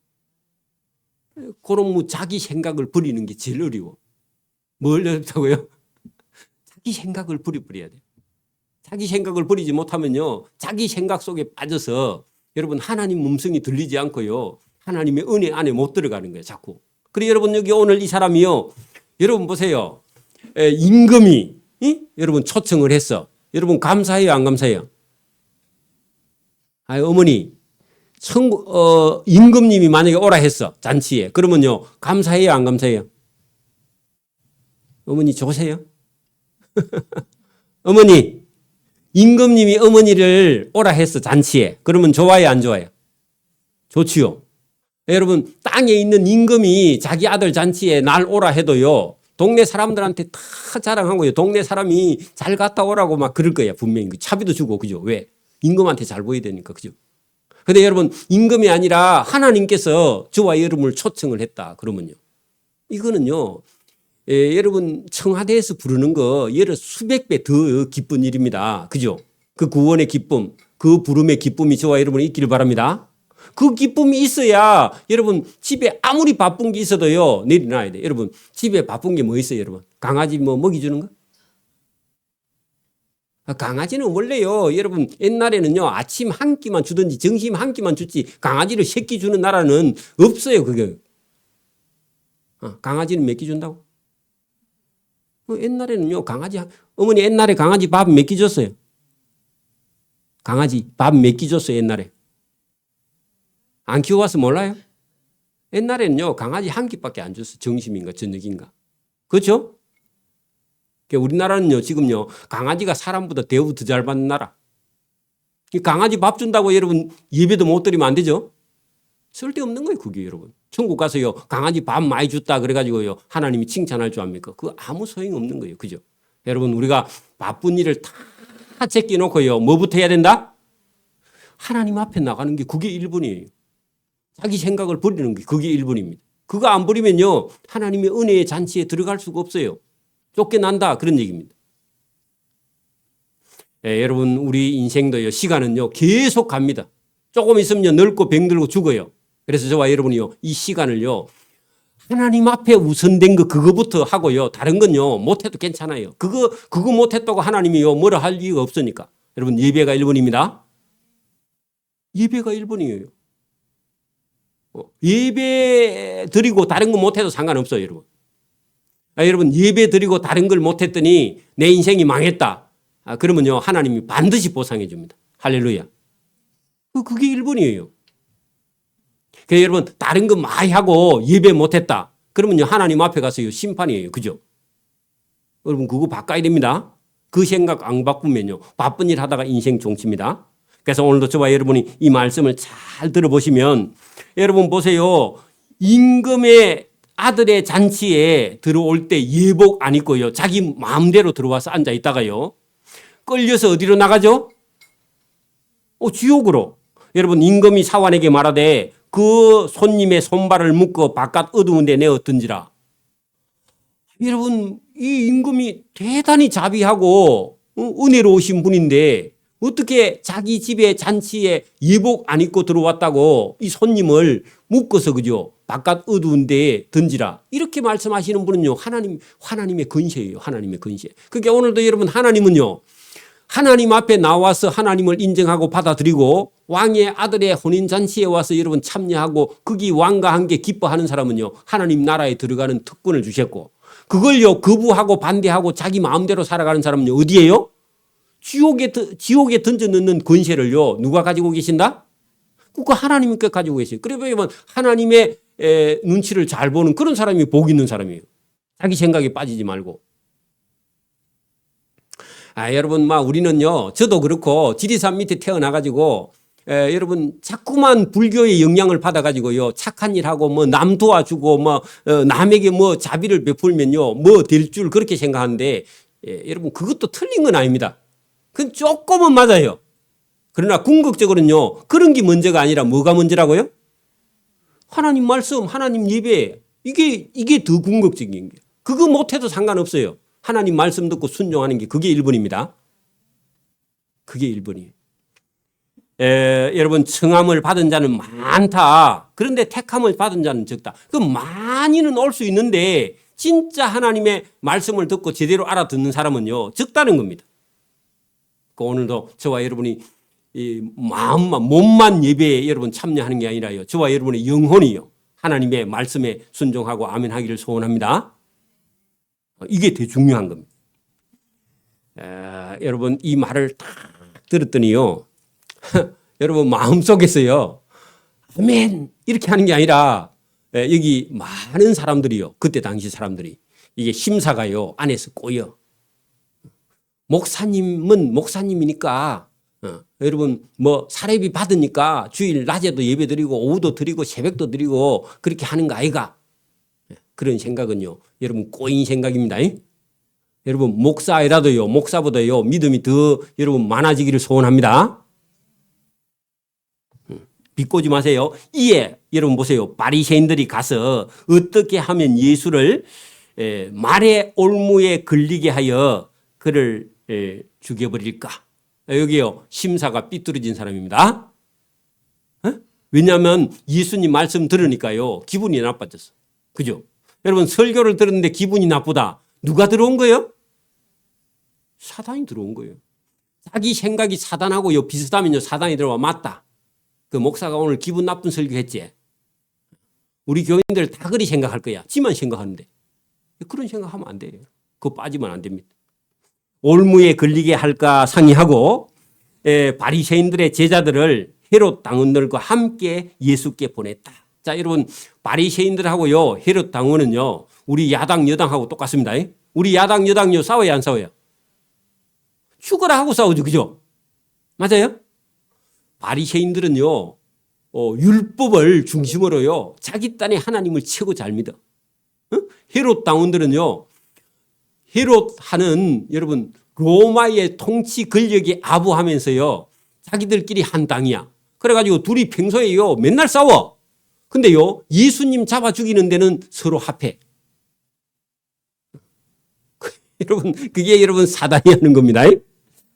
그런 자기 생각을 버리는 게 제일 어려워. 뭘 어렵다고요? 자기 생각을 버려야 돼요. 자기 생각을 버리지 못하면요. 자기 생각 속에 빠져서 여러분 하나님 음성이 들리지 않고요. 하나님의 은혜 안에 못 들어가는 거예요. 자꾸. 그리고 여러분 여기 오늘 이 사람이요. 여러분 보세요. 임금이 여러분 초청을 했어. 여러분 감사해요 안 감사해요? 어머니 임금님이 만약에 오라 했어 잔치에. 그러면요 감사해요 안 감사해요? 어머니 좋으세요? 어머니 임금님이 어머니를 오라 했어 잔치에. 그러면 좋아요 안 좋아요? 좋지요. 여러분 땅에 있는 임금이 자기 아들 잔치에 날 오라 해도요 동네 사람들한테 다 자랑하고요 동네 사람이 잘 갔다 오라고 막 그럴 거예요 분명히. 차비도 주고. 그죠? 왜? 임금한테 잘 보여야 되니까. 그죠? 근데 여러분 임금이 아니라 하나님께서 저와 여러분을 초청을 했다 그러면요 이거는요 여러분 청와대에서 부르는 거 여러 수백 배 더 기쁜 일입니다. 그죠? 그 구원의 기쁨, 그 부름의 기쁨이 저와 여러분이 있기를 바랍니다. 그 기쁨이 있어야 여러분 집에 아무리 바쁜 게 있어도요 내려놔야 돼. 여러분 집에 바쁜 게 뭐 있어요 여러분? 강아지 뭐 먹이 주는 거? 강아지는 원래요 여러분 옛날에는요 아침 한 끼만 주든지 점심 한 끼만 줬지 강아지를 새끼 주는 나라는 없어요. 그게. 강아지는 몇 끼 준다고? 옛날에는요 강아지 어머니 옛날에 강아지 밥 몇 끼 줬어요? 강아지 밥 몇 끼 줬어요 옛날에? 안 키워봐서 몰라요? 옛날에는요 강아지 한 끼밖에 안 줬어요. 점심인가 저녁인가. 그렇죠? 우리나라는요 지금요 강아지가 사람보다 대우 더 잘 받는 나라. 강아지 밥 준다고 여러분 예배도 못 드리면 안 되죠? 쓸데없는 거예요 그게. 여러분 천국 가서요 강아지 밥 많이 줬다 그래가지고요 하나님이 칭찬할 줄 압니까? 그거 아무 소용없는 거예요. 그죠? 여러분 우리가 바쁜 일을 다 제껴놓고요 뭐부터 해야 된다? 하나님 앞에 나가는 게 그게 1번이에요. 자기 생각을 버리는 게 그게 1번입니다. 그거 안 버리면요 하나님의 은혜의 잔치에 들어갈 수가 없어요. 쫓겨난다 그런 얘기입니다. 여러분 우리 인생도요 시간은요 계속 갑니다. 조금 있으면 늙고 병들고 죽어요. 그래서 저와 여러분이요 이 시간을요 하나님 앞에 우선된 거 그거부터 하고요 다른 건요 못해도 괜찮아요. 그거 못했다고 하나님이요 뭐라 할 이유가 없으니까. 여러분 예배가 1번입니다. 예배가 1번이에요. 예배 드리고 다른 거 못해도 상관없어요 여러분. 여러분 예배 드리고 다른 걸 못했더니 내 인생이 망했다. 그러면요 하나님이 반드시 보상해 줍니다. 할렐루야. 그게 1번이에요. 그래서 여러분 다른 거 많이 하고 예배 못했다. 그러면요 하나님 앞에 가서요 심판이에요. 그죠? 여러분 그거 바꿔야 됩니다. 그 생각 안 바꾸면요 바쁜 일 하다가 인생 종칩니다. 그래서 오늘도 저와 여러분이 이 말씀을 잘 들어보시면 여러분 보세요. 임금의 아들의 잔치에 들어올 때 예복 안 입고요. 자기 마음대로 들어와서 앉아 있다가요. 끌려서 어디로 나가죠? 지옥으로. 여러분 임금이 사환에게 말하되 그 손님의 손발을 묶어 바깥 어두운 데 내어 던지라. 여러분 이 임금이 대단히 자비하고 은혜로우신 분인데 어떻게 자기 집에 잔치에 예복 안 입고 들어왔다고 이 손님을 묶어서 그죠? 바깥 어두운 데에 던지라. 이렇게 말씀하시는 분은요. 하나님의 권세예요. 하나님의 권세. 그러니까 오늘도 여러분 하나님은요. 하나님 앞에 나와서 하나님을 인정하고 받아들이고 왕의 아들의 혼인잔치에 와서 여러분 참여하고 거기 왕과 함께 기뻐하는 사람은요. 하나님 나라에 들어가는 특권을 주셨고 그걸요. 거부하고 반대하고 자기 마음대로 살아가는 사람은요. 어디예요? 지옥에 던져 넣는 권세를요. 누가 가지고 계신다? 그거 하나님께 가지고 계세요. 그러면 하나님의 눈치를 잘 보는 그런 사람이 복 있는 사람이에요. 자기 생각에 빠지지 말고. 여러분, 우리는요, 저도 그렇고 지리산 밑에 태어나가지고, 여러분, 자꾸만 불교의 영향을 받아가지고요, 착한 일 하고, 남 도와주고, 남에게 자비를 베풀면요, 될 줄 그렇게 생각하는데, 여러분, 그것도 틀린 건 아닙니다. 그건 조금은 맞아요. 그러나 궁극적으로는요, 그런 게 문제가 아니라 뭐가 문제라고요? 하나님 말씀, 하나님 예배, 이게 더 궁극적인 게. 그거 못해도 상관없어요. 하나님 말씀 듣고 순종하는 게 그게 1번입니다. 그게 1번이에요. 여러분 청함을 받은 자는 많다. 그런데 택함을 받은 자는 적다. 그 많이는 올 수 있는데 진짜 하나님의 말씀을 듣고 제대로 알아듣는 사람은요 적다는 겁니다. 오늘도 저와 여러분이 이 마음만 몸만 예배에 여러분 참여하는 게 아니라요. 저와 여러분의 영혼이요. 하나님의 말씀에 순종하고 아멘하기를 소원합니다. 이게 더 중요한 겁니다. 여러분 이 말을 딱 들었더니요. 여러분 마음속에서요. 아멘 이렇게 하는 게 아니라 여기 많은 사람들이요. 그때 당시 사람들이 이게 심사가요. 안에서 꼬여. 목사님은 목사님이니까 여러분 사례비 받으니까 주일 낮에도 예배 드리고 오후도 드리고 새벽도 드리고 그렇게 하는 거 아이가? 그런 생각은요. 여러분 꼬인 생각입니다. 여러분 목사이라도요. 목사보다요. 믿음이 더 여러분 많아지기를 소원합니다. 비꼬지 마세요. 이에 여러분 보세요. 바리새인들이 가서 어떻게 하면 예수를 말의 올무에 걸리게 하여 그를 죽여버릴까? 여기요. 심사가 삐뚤어진 사람입니다. 왜냐하면 예수님 말씀 들으니까요. 기분이 나빠졌어. 그죠? 여러분 설교를 들었는데 기분이 나쁘다. 누가 들어온 거예요? 사단이 들어온 거예요. 자기 생각이 사단하고요 비슷하면요 사단이 들어와 맞다. 그 목사가 오늘 기분 나쁜 설교했지. 우리 교인들 다 그리 생각할 거야. 지만 생각하는데. 그런 생각하면 안 돼요. 그거 빠지면 안 됩니다. 올무에 걸리게 할까 상의하고 바리새인들의 제자들을 헤롯 당원들과 함께 예수께 보냈다. 자, 여러분 바리새인들하고요 헤롯 당원은요 우리 야당 여당하고 똑같습니다. 우리 야당 여당요 싸워야 안 싸워요? 죽어라 하고 싸우죠, 그죠? 맞아요? 바리새인들은요 율법을 중심으로요 자기 딴에 하나님을 최고 잘 믿어. 헤롯 당원들은요 헤롯 하는 여러분 로마의 통치 권력에 아부하면서요 자기들끼리 한 당이야. 그래가지고 둘이 평소에요 맨날 싸워. 근데요 예수님 잡아 죽이는 데는 서로 합해. 여러분 그게 여러분 사단이 하는 겁니다.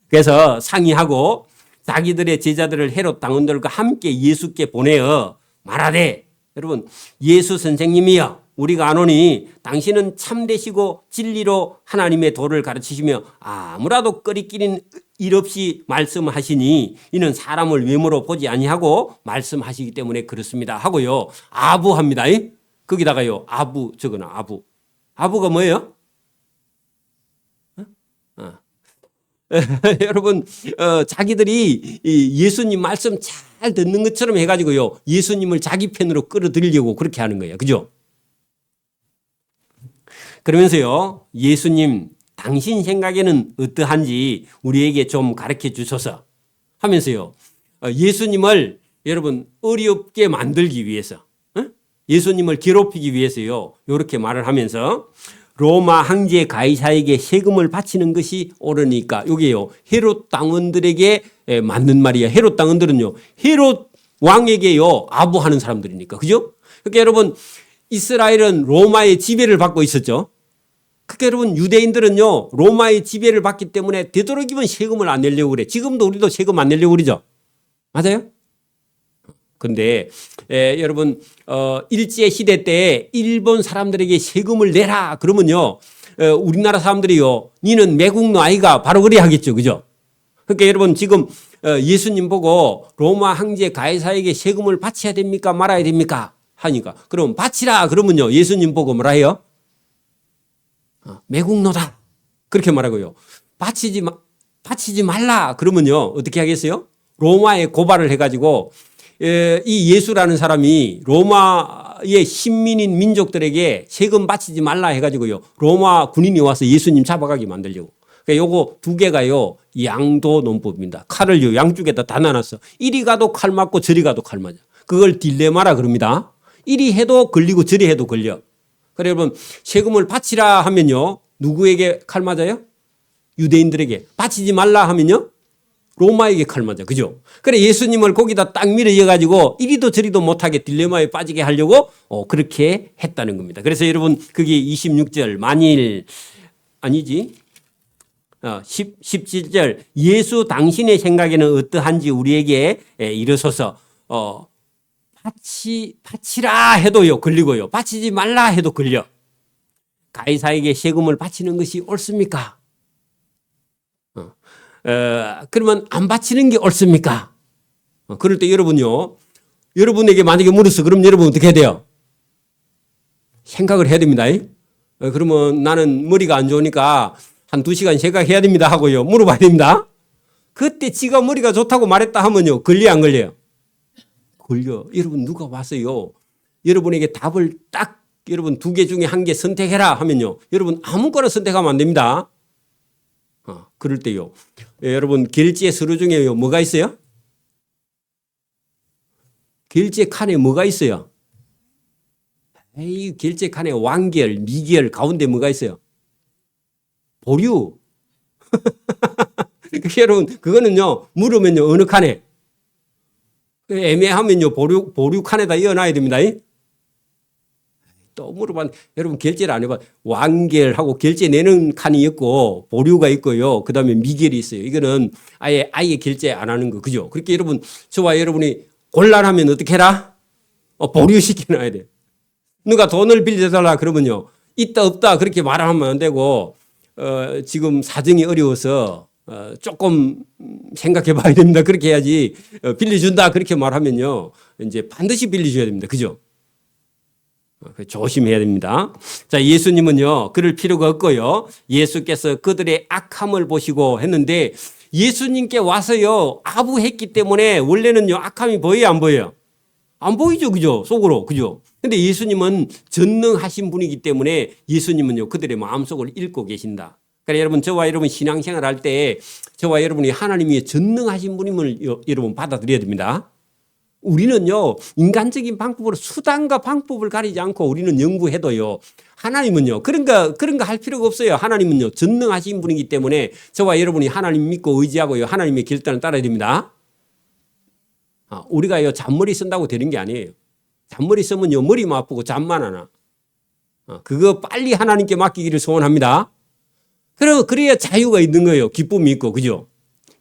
그래서 상의하고 자기들의 제자들을 헤롯 당원들과 함께 예수께 보내어 말하되 여러분 예수 선생님이여 우리가 아노니 당신은 참되시고 진리로 하나님의 도를 가르치시며 아무라도 꺼리끼는 일 없이 말씀하시니 이는 사람을 외모로 보지 아니하고 말씀하시기 때문에 그렇습니다 하고요 아부합니다. 거기다가요 아부 적어놔 아부. 아부가 뭐예요? 여러분, 자기들이 이 예수님 말씀 잘 듣는 것처럼 해가지고요, 예수님을 자기 편으로 끌어들이려고 그렇게 하는 거예요. 그죠? 그러면서요, 예수님, 당신 생각에는 어떠한지 우리에게 좀 가르쳐 주소서 하면서요, 예수님을 여러분 어렵게 만들기 위해서, 예수님을 괴롭히기 위해서요, 이렇게 말을 하면서 로마 황제 가이사에게 세금을 바치는 것이 옳으니까, 이게요, 헤롯 당원들에게 맞는 말이에요. 헤롯 당원들은요, 헤롯 왕에게요, 아부하는 사람들이니까. 그죠? 그러니까 여러분, 이스라엘은 로마의 지배를 받고 있었죠. 그러니까 여러분, 유대인들은요, 로마의 지배를 받기 때문에 되도록이면 세금을 안 내려고 그래. 지금도 우리도 세금 안 내려고 그러죠. 맞아요? 근데 여러분, 일제 시대 때 일본 사람들에게 세금을 내라 그러면요, 우리나라 사람들이요, 니는 매국노 아이가 바로 그래야 하겠죠. 그죠? 그러니까 여러분, 지금 예수님 보고 로마 황제 가이사에게 세금을 바쳐야 됩니까 말아야 됩니까 하니까, 그럼 바치라 그러면요, 예수님 보고 뭐라 해요? 매국노다 그렇게 말하고요. 바치지 말라 그러면요, 어떻게 하겠어요? 로마에 고발을 해가지고 이 예수라는 사람이 로마의 신민인 민족들에게 세금 바치지 말라 해가지고요, 로마 군인이 와서 예수님 잡아가게 만들려고. 그러니까 요거 두 개가요, 양도 논법입니다. 칼을요, 양쪽에다 다 나눴어. 이리 가도 칼 맞고 저리 가도 칼 맞아. 그걸 딜레마라 그럽니다. 이리 해도 걸리고 저리 해도 걸려. 그래 여러분, 세금을 바치라 하면요, 누구에게 칼 맞아요? 유대인들에게. 바치지 말라 하면요, 로마에게 칼 맞아. 그죠? 그래 예수님을 거기다 딱 밀어넣어가지고 이리도 저리도 못하게 딜레마에 빠지게 하려고 그렇게 했다는 겁니다. 그래서 여러분, 그게 26절 만일 아니지 17절 예수 당신의 생각에는 어떠한지 우리에게 이르소서. 바치라 해도요 걸리고요, 바치지 말라 해도 걸려. 가이사에게 세금을 바치는 것이 옳습니까? 그러면 안 바치는 게 옳습니까? 그럴 때 여러분요, 여러분에게 만약에 물었어. 그럼 여러분 어떻게 해야 돼요? 생각을 해야 됩니다. 그러면 나는 머리가 안 좋으니까 한 2시간 생각해야 됩니다 하고요, 물어봐야 됩니다. 그때 지가 머리가 좋다고 말했다 하면요, 걸려 안 걸려요? 걸려. 여러분, 누가 와서요, 여러분에게 답을 딱 여러분 2개 중에 1개 선택해라 하면요, 여러분 아무거나 선택하면 안 됩니다. 그럴 때요, 여러분 결제 서류 중에요 뭐가 있어요? 결제 칸에 뭐가 있어요? 에이, 결제 칸에 완결, 미결 가운데 뭐가 있어요? 보류. 여러분, 그거는요, 물으면요, 어느 칸에? 애매하면요, 보류 칸에다 이어놔야 됩니다. 또 물어봐. 여러분, 결제를 안 해봐. 완결하고 결제 내는 칸이 있고 보류가 있고요, 그 다음에 미결이 있어요. 이거는 아예 결제 안 하는 거. 그죠? 그렇게 여러분, 저와 여러분이 곤란하면 어떻게 해라? 보류시켜놔야 돼. 누가 돈을 빌려달라 그러면요, 있다 없다 그렇게 말하면 안 되고, 지금 사정이 어려워서 조금 생각해 봐야 됩니다. 그렇게 해야지. 빌려준다 그렇게 말하면요, 이제 반드시 빌려줘야 됩니다. 그죠? 조심해야 됩니다. 자, 예수님은요, 그럴 필요가 없고요, 예수께서 그들의 악함을 보시고 했는데, 예수님께 와서요 아부했기 때문에 원래는요 악함이 보여요 안 보여요? 안 보이죠. 그죠? 속으로. 그죠? 근데 예수님은 전능하신 분이기 때문에 예수님은요 그들의 마음속을 읽고 계신다. 그러니까 여러분, 저와 여러분 신앙생활 할 때 저와 여러분이 하나님이 전능하신 분임을 여러분 받아들여야 됩니다. 우리는요 인간적인 방법으로 수단과 방법을 가리지 않고 우리는 연구해도요, 하나님은요 그런 거 할 필요가 없어요. 하나님은요 전능하신 분이기 때문에 저와 여러분이 하나님 믿고 의지하고요, 하나님의 결단을 따라야 됩니다. 우리가요 잔머리 쓴다고 되는 게 아니에요. 잔머리 쓰면요 머리만 아프고 잠만 안 와. 그거 빨리 하나님께 맡기기를 소원합니다. 그래야 자유가 있는 거예요. 기쁨이 있고. 그죠?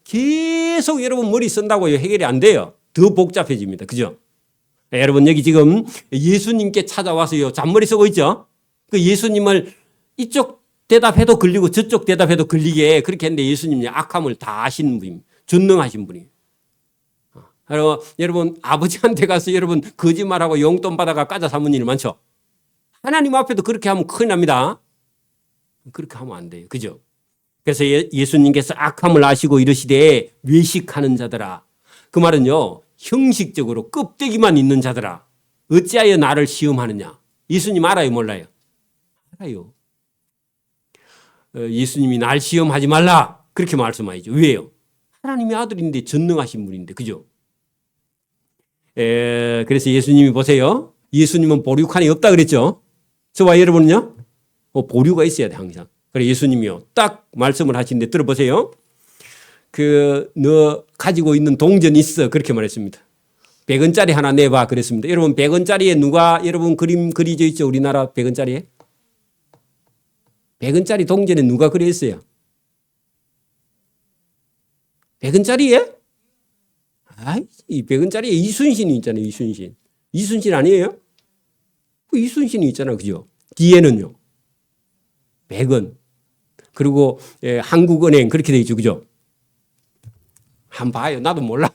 계속 여러분 머리 쓴다고요 해결이 안 돼요. 더 복잡해집니다. 그죠? 여러분, 여기 지금 예수님께 찾아와서요 잔머리 쓰고 있죠? 그 예수님을 이쪽 대답해도 걸리고 저쪽 대답해도 걸리게 그렇게 했는데, 예수님이 악함을 다 아시는 분입니다. 전능하신 분이에요. 여러분, 아버지한테 가서 여러분 거짓말하고 용돈 받아가 까자 삼은 일 많죠? 하나님 앞에도 그렇게 하면 큰일 납니다. 그렇게 하면 안 돼요. 그죠? 그래서 예수님께서 악함을 아시고 이르시되 외식하는 자들아. 그 말은요, 형식적으로 껍데기만 있는 자들아. 어찌하여 나를 시험하느냐. 예수님 알아요, 몰라요? 알아요. 예수님이 날 시험하지 말라. 그렇게 말씀하시죠. 왜요? 하나님의 아들인데 전능하신 분인데. 그죠? 그래서 예수님이 보세요. 예수님은 보류칸이 없다 그랬죠? 저와 여러분은요? 보류가 있어야 돼, 항상. 그래 예수님이요. 딱 말씀을 하시는데 들어보세요. 너 가지고 있는 동전 있어. 그렇게 말했습니다. 100원짜리 하나 내봐. 그랬습니다. 여러분 100원짜리에 누가 여러분 그림 그려져 있죠? 우리나라 100원짜리에? 100원짜리 동전에 누가 그려 있어요? 100원짜리에? 이 100원짜리에 이순신이 있잖아요. 이순신. 이순신 아니에요? 이순신이 있잖아. 그죠? 뒤에는요. 100원. 그리고 한국은행 그렇게 돼 있죠. 그죠? 한번 봐요. 나도 몰라.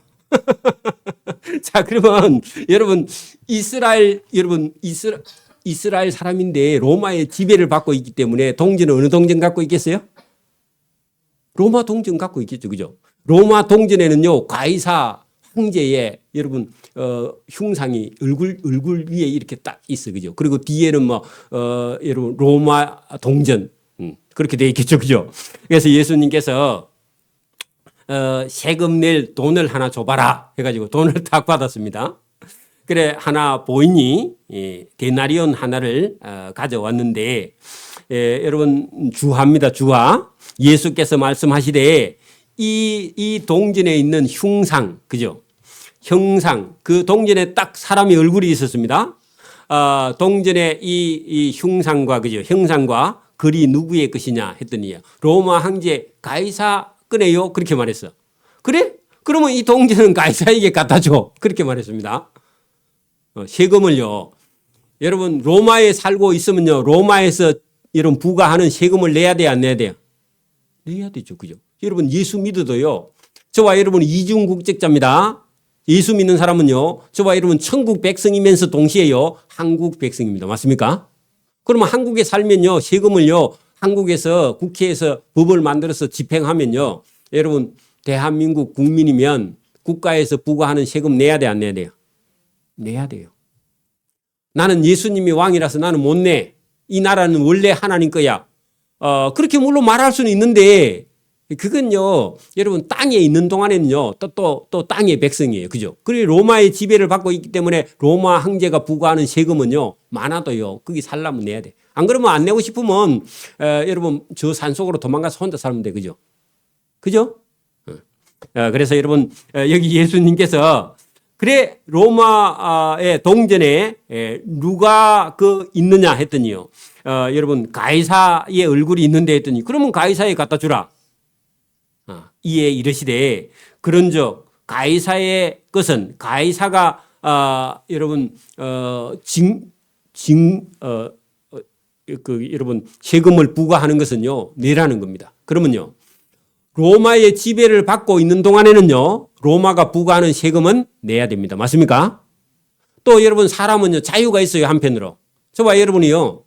자, 그러면 여러분 이스라엘 사람인데 로마의 지배를 받고 있기 때문에 동전은 어느 동전 갖고 있겠어요? 로마 동전 갖고 있겠죠. 그죠? 로마 동전에는요. 가이사 황제의 여러분 흉상이 얼굴 위에 이렇게 딱 있어. 그죠? 그리고 뒤에는 여러분 로마 동전 그렇게 돼 있겠죠. 그죠? 그래서 예수님께서 세금 낼 돈을 하나 줘봐라 해가지고 돈을 딱 받았습니다. 그래 하나 보이니 데나리온 하나를 가져왔는데 여러분 주화입니다. 주화. 예수께서 말씀하시되 이 동전에 있는 흉상 그죠? 형상 그 동전에 딱 사람의 얼굴이 있었습니다. 동전에 이 흉상과 그죠? 형상과 글이 누구의 것이냐 했더니 로마 황제 가이사 꺼내요. 그렇게 말했어. 그래? 그러면 이 동전은 가이사에게 갖다 줘. 그렇게 말했습니다. 세금을요. 여러분 로마에 살고 있으면요. 로마에서 여러분 부과하는 세금을 내야 돼요? 안 내야 돼요? 내야 되죠. 그죠? 여러분 예수 믿어도요. 저와 여러분 이중 국적자입니다. 예수 믿는 사람은요. 저와 여러분 천국 백성이면서 동시에요. 한국 백성입니다. 맞습니까? 그러면 한국에 살면요. 세금을요. 한국에서 국회에서 법을 만들어서 집행하면요. 여러분 대한민국 국민이면 국가에서 부과하는 세금 내야 돼? 안 내야 돼요? 내야 돼요. 나는 예수님이 왕이라서 나는 못 내. 이 나라는 원래 하나님 거야. 그렇게 물론 말할 수는 있는데 그건요. 여러분 땅에 있는 동안에는요. 또 땅의 백성이에요. 그죠? 그리고 로마의 지배를 받고 있기 때문에 로마 황제가 부과하는 세금은요. 많아도요. 거기 살려면 내야 돼. 안 그러면 안 내고 싶으면 여러분 저 산속으로 도망가서 혼자 살면 돼. 그죠? 그죠? 그래서 여러분 여기 예수님께서 그래 로마의 동전에 누가 있느냐 했더니요. 여러분 가이사의 얼굴이 있는데 했더니 그러면 가이사에 갖다 주라. 이에 이르시되 그런즉 가이사의 것은 가이사가 여러분 여러분 세금을 부과하는 것은요 내라는 겁니다. 그러면요 로마의 지배를 받고 있는 동안에는요 로마가 부과하는 세금은 내야 됩니다. 맞습니까? 또 여러분 사람은요 자유가 있어요. 한편으로 저와 여러분이요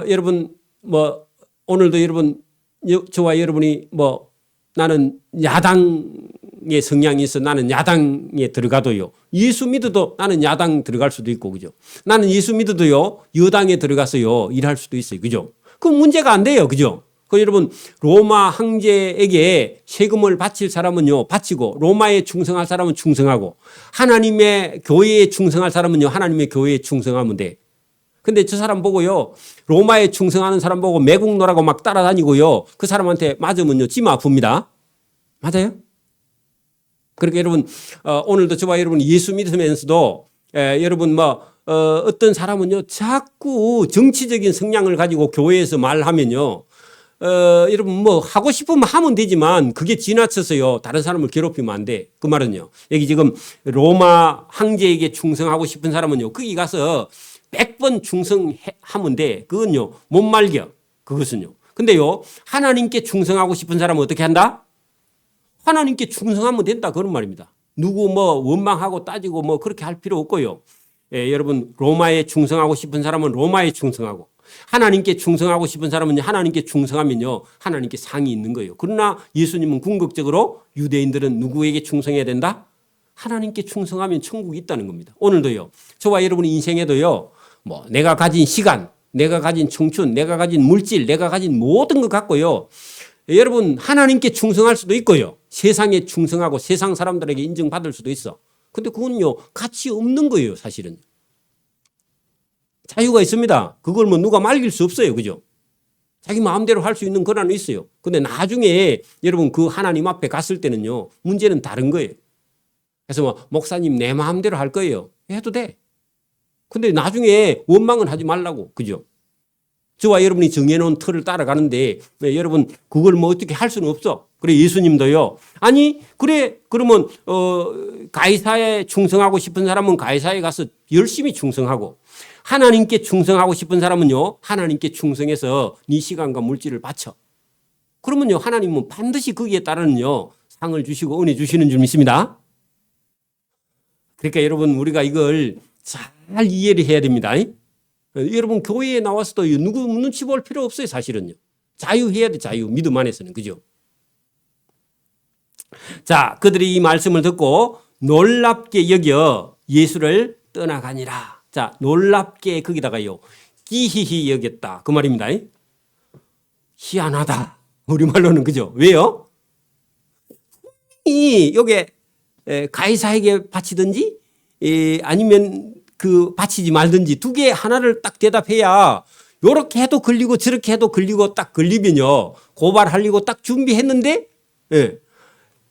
여러분 오늘도 여러분 저와 여러분이 나는 야당의 성향이 있어 나는 야당에 들어가도요. 예수 믿어도 나는 야당 들어갈 수도 있고 그죠? 나는 예수 믿어도요. 여당에 들어가서요. 일할 수도 있어요. 그죠? 그 문제가 안 돼요. 그죠? 여러분 로마 황제에게 세금을 바칠 사람은요. 바치고 로마에 충성할 사람은 충성하고 하나님의 교회에 충성할 사람은요. 하나님의 교회에 충성하면 돼. 근데 저 사람 보고요. 로마에 충성하는 사람 보고 매국노라고 막 따라다니고요. 그 사람한테 맞으면요. 찜 아픕니다. 맞아요? 그러니까 여러분 오늘도 저와 여러분 예수 믿으면서도 여러분 어떤 사람은요. 자꾸 정치적인 성향을 가지고 교회에서 말하면요. 여러분 하고 싶으면 하면 되지만 그게 지나쳐서요. 다른 사람을 괴롭히면 안 돼. 그 말은요. 여기 지금 로마 황제에게 충성하고 싶은 사람은요. 거기 가서 100번 충성하면 돼. 그건요. 못 말겨. 그것은요. 근데요. 하나님께 충성하고 싶은 사람은 어떻게 한다? 하나님께 충성하면 된다. 그런 말입니다. 누구 원망하고 따지고 그렇게 할 필요 없고요. 여러분 로마에 충성하고 싶은 사람은 로마에 충성하고 하나님께 충성하고 싶은 사람은 하나님께 충성하면요, 하나님께 상이 있는 거예요. 그러나 예수님은 궁극적으로 유대인들은 누구에게 충성해야 된다? 하나님께 충성하면 천국이 있다는 겁니다. 오늘도요, 저와 여러분의 인생에도요, 뭐 내가 가진 시간, 내가 가진 청춘, 내가 가진 물질, 내가 가진 모든 것 갖고요, 여러분 하나님께 충성할 수도 있고요, 세상에 충성하고 세상 사람들에게 인정받을 수도 있어. 근데 그건요, 가치 없는 거예요, 사실은. 자유가 있습니다. 그걸 뭐 누가 말릴 수 없어요. 그죠? 자기 마음대로 할 수 있는 권한은 있어요. 근데 나중에 여러분 그 하나님 앞에 갔을 때는요, 문제는 다른 거예요. 그래서 뭐 목사님 내 마음대로 할 거예요. 해도 돼. 근데 나중에 원망은 하지 말라고. 그죠? 저와 여러분이 정해놓은 틀을 따라가는데 여러분 그걸 뭐 어떻게 할 수는 없어. 그래 예수님도요. 아니 그래 그러면 가이사에 충성하고 싶은 사람은 가이사에 가서 열심히 충성하고, 하나님께 충성하고 싶은 사람은요, 하나님께 충성해서 네 시간과 물질을 바쳐. 그러면요, 하나님은 반드시 거기에 따르는요, 상을 주시고 은혜 주시는 줄 믿습니다. 그러니까 여러분 우리가 이걸 잘 이해를 해야 됩니다. 여러분 교회에 나와서도 누구 눈치 볼 필요 없어요. 사실은요. 자유해야 돼. 자유. 믿음 안에서는. 그죠? 자, 그들이 이 말씀을 듣고 놀랍게 여겨 예수를 떠나가니라. 자, 놀랍게 거기다가요, 기히히 여겼다. 그 말입니다. 희한하다. 우리말로는. 그죠? 왜요? 이 요게 가이사에게 바치든지 아니면 그 바치지 말든지 두 개 하나를 딱 대답해야, 요렇게 해도 걸리고 저렇게 해도 걸리고 딱 걸리면요, 고발하려고 딱 준비했는데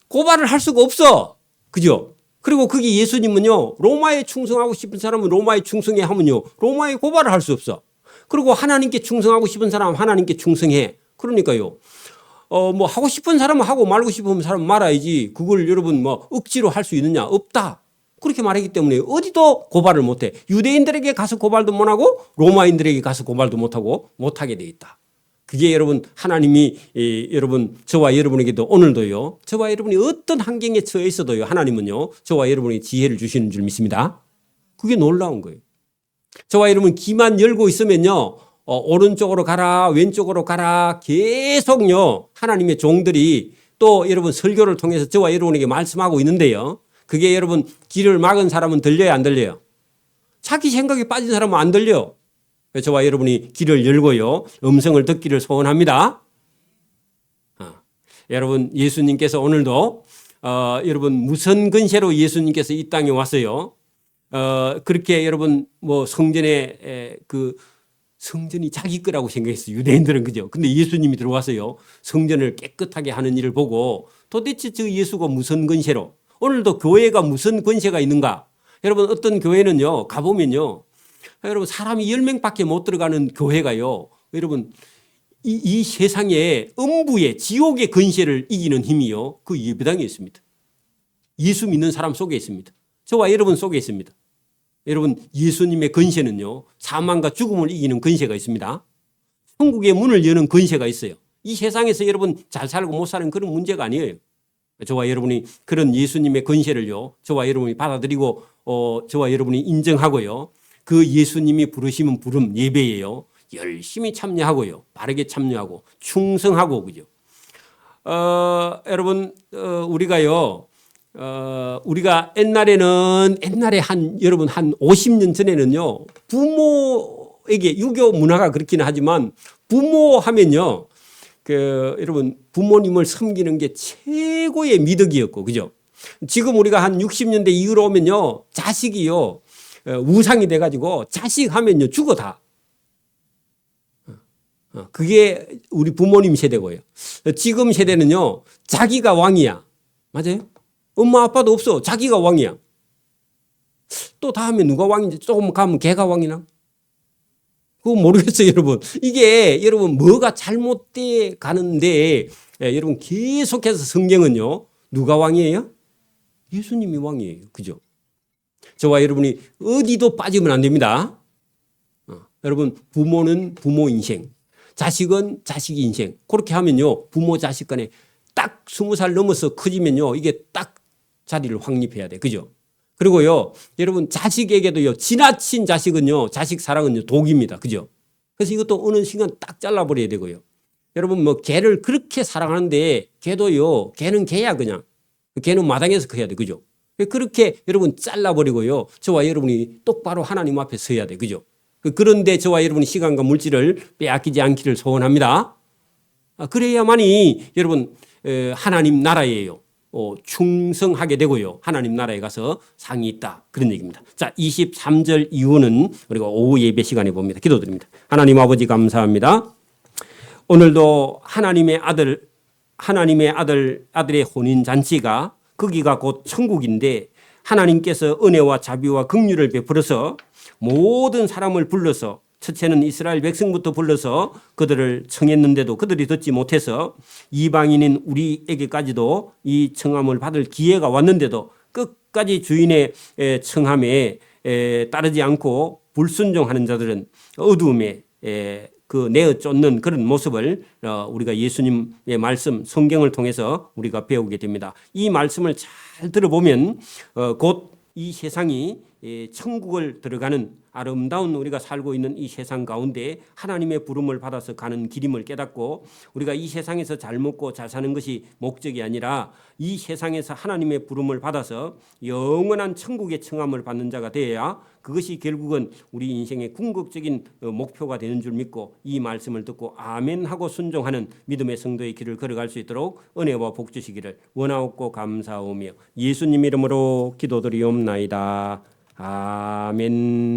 고발을 할 수가 없어. 그죠? 그리고 거기 예수님은요, 로마에 충성하고 싶은 사람은 로마에 충성해 하면요, 로마에 고발을 할 수 없어. 그리고 하나님께 충성하고 싶은 사람은 하나님께 충성해. 그러니까요, 뭐 하고 싶은 사람은 하고 말고 싶은 사람은 말아야지, 그걸 여러분 뭐 억지로 할 수 있느냐? 없다. 그렇게 말하기 때문에 어디도 고발을 못해. 유대인들에게 가서 고발도 못하고 로마인들에게 가서 고발도 못하고 못하게 돼 있다. 그게 여러분 하나님이 여러분 저와 여러분에게도 오늘도요, 저와 여러분이 어떤 환경에 처해 있어도요, 하나님은요 저와 여러분에게 지혜를 주시는 줄 믿습니다. 그게 놀라운 거예요. 저와 여러분 귀만 열고 있으면요, 오른쪽으로 가라 왼쪽으로 가라 계속요 하나님의 종들이 또 여러분 설교를 통해서 저와 여러분에게 말씀하고 있는데요, 그게 여러분 귀를 막은 사람은 들려요 안 들려요? 자기 생각에 빠진 사람은 안 들려요. 저와 여러분이 귀를 열고요, 음성을 듣기를 소원합니다. 여러분 예수님께서 오늘도 여러분 무슨 근세로 예수님께서 이 땅에 왔어요. 그렇게 여러분 뭐 성전에 성전이 자기 거라고 생각했어요. 유대인들은. 그죠? 근데 예수님이 들어와서요, 성전을 깨끗하게 하는 일을 보고 도대체 저 예수가 무슨 근세로, 오늘도 교회가 무슨 권세가 있는가? 여러분 어떤 교회는요, 가보면요, 여러분 사람이 10명밖에 못 들어가는 교회가요, 여러분 이 세상에 음부의 지옥의 권세를 이기는 힘이요, 그 예배당에 있습니다. 예수 믿는 사람 속에 있습니다. 저와 여러분 속에 있습니다. 여러분 예수님의 권세는요, 사망과 죽음을 이기는 권세가 있습니다. 천국의 문을 여는 권세가 있어요. 이 세상에서 여러분 잘 살고 못 사는 그런 문제가 아니에요. 저와 여러분이 그런 예수님의 권세를요, 저와 여러분이 받아들이고 저와 여러분이 인정하고요, 그 예수님이 부르시면 부름 예배예요, 열심히 참여하고요, 바르게 참여하고 충성하고. 그죠? 여러분 우리가요, 우리가 옛날에 여러분 한 50년 전에는요, 부모에게 유교 문화가 그렇기는 하지만 부모 하면요, 여러분 부모님을 섬기는 게 최고의 미덕이었고. 그죠? 지금 우리가 한 60년대 이후로 오면요, 자식이요 우상이 돼가지고 자식 하면요 죽어 다. 그게 우리 부모님 세대고요. 지금 세대는요, 자기가 왕이야. 맞아요? 엄마 아빠도 없어. 자기가 왕이야. 또 다음에 누가 왕인지 조금 가면 걔가 왕이나? 그거 모르겠어요, 여러분. 이게 여러분 뭐가 잘못돼 가는데, 여러분 계속해서 성경은요, 누가 왕이에요? 예수님이 왕이에요. 그죠? 저와 여러분이 어디도 빠지면 안 됩니다. 여러분 부모는 부모 인생, 자식은 자식 인생. 그렇게 하면요, 부모 자식 간에 딱 20살 넘어서 커지면요, 이게 딱 자리를 확립해야 돼. 그죠? 그리고요, 여러분 자식에게도요, 지나친 자식은요, 자식 사랑은요 독입니다. 그죠? 그래서 이것도 어느 순간 딱 잘라버려야 되고요. 여러분 뭐 개를 그렇게 사랑하는데 개도요. 개는 개야 그냥. 개는 마당에서 커야 돼. 그죠? 그렇게 여러분 잘라버리고요. 저와 여러분이 똑바로 하나님 앞에 서야 돼. 그죠? 그런데 저와 여러분이 시간과 물질을 빼앗기지 않기를 소원합니다. 그래야만이 여러분 하나님 나라예요. 충성하게 되고요. 하나님 나라에 가서 상이 있다. 그런 얘기입니다. 자, 23절 이후는 우리가 오후 예배 시간에 봅니다. 기도드립니다. 하나님 아버지 감사합니다. 오늘도 하나님의 아들의 혼인 잔치가 거기가 곧 천국인데 하나님께서 은혜와 자비와 긍휼을 베풀어서 모든 사람을 불러서 첫째는 이스라엘 백성부터 불러서 그들을 청했는데도 그들이 듣지 못해서 이방인인 우리에게까지도 이 청함을 받을 기회가 왔는데도 끝까지 주인의 청함에 따르지 않고 불순종하는 자들은 어두움에 그 내어 쫓는 그런 모습을 우리가 예수님의 말씀 성경을 통해서 우리가 배우게 됩니다. 이 말씀을 잘 들어보면 곧 이 세상이 천국을 들어가는 아름다운 우리가 살고 있는 이 세상 가운데 하나님의 부름을 받아서 가는 길임을 깨닫고 우리가 이 세상에서 잘 먹고 잘 사는 것이 목적이 아니라 이 세상에서 하나님의 부름을 받아서 영원한 천국의 청함을 받는 자가 되어야 그것이 결국은 우리 인생의 궁극적인 목표가 되는 줄 믿고 이 말씀을 듣고 아멘 하고 순종하는 믿음의 성도의 길을 걸어갈 수 있도록 은혜와 복 주시기를 원하옵고 감사하오며 예수님 이름으로 기도드리옵나이다. 아멘.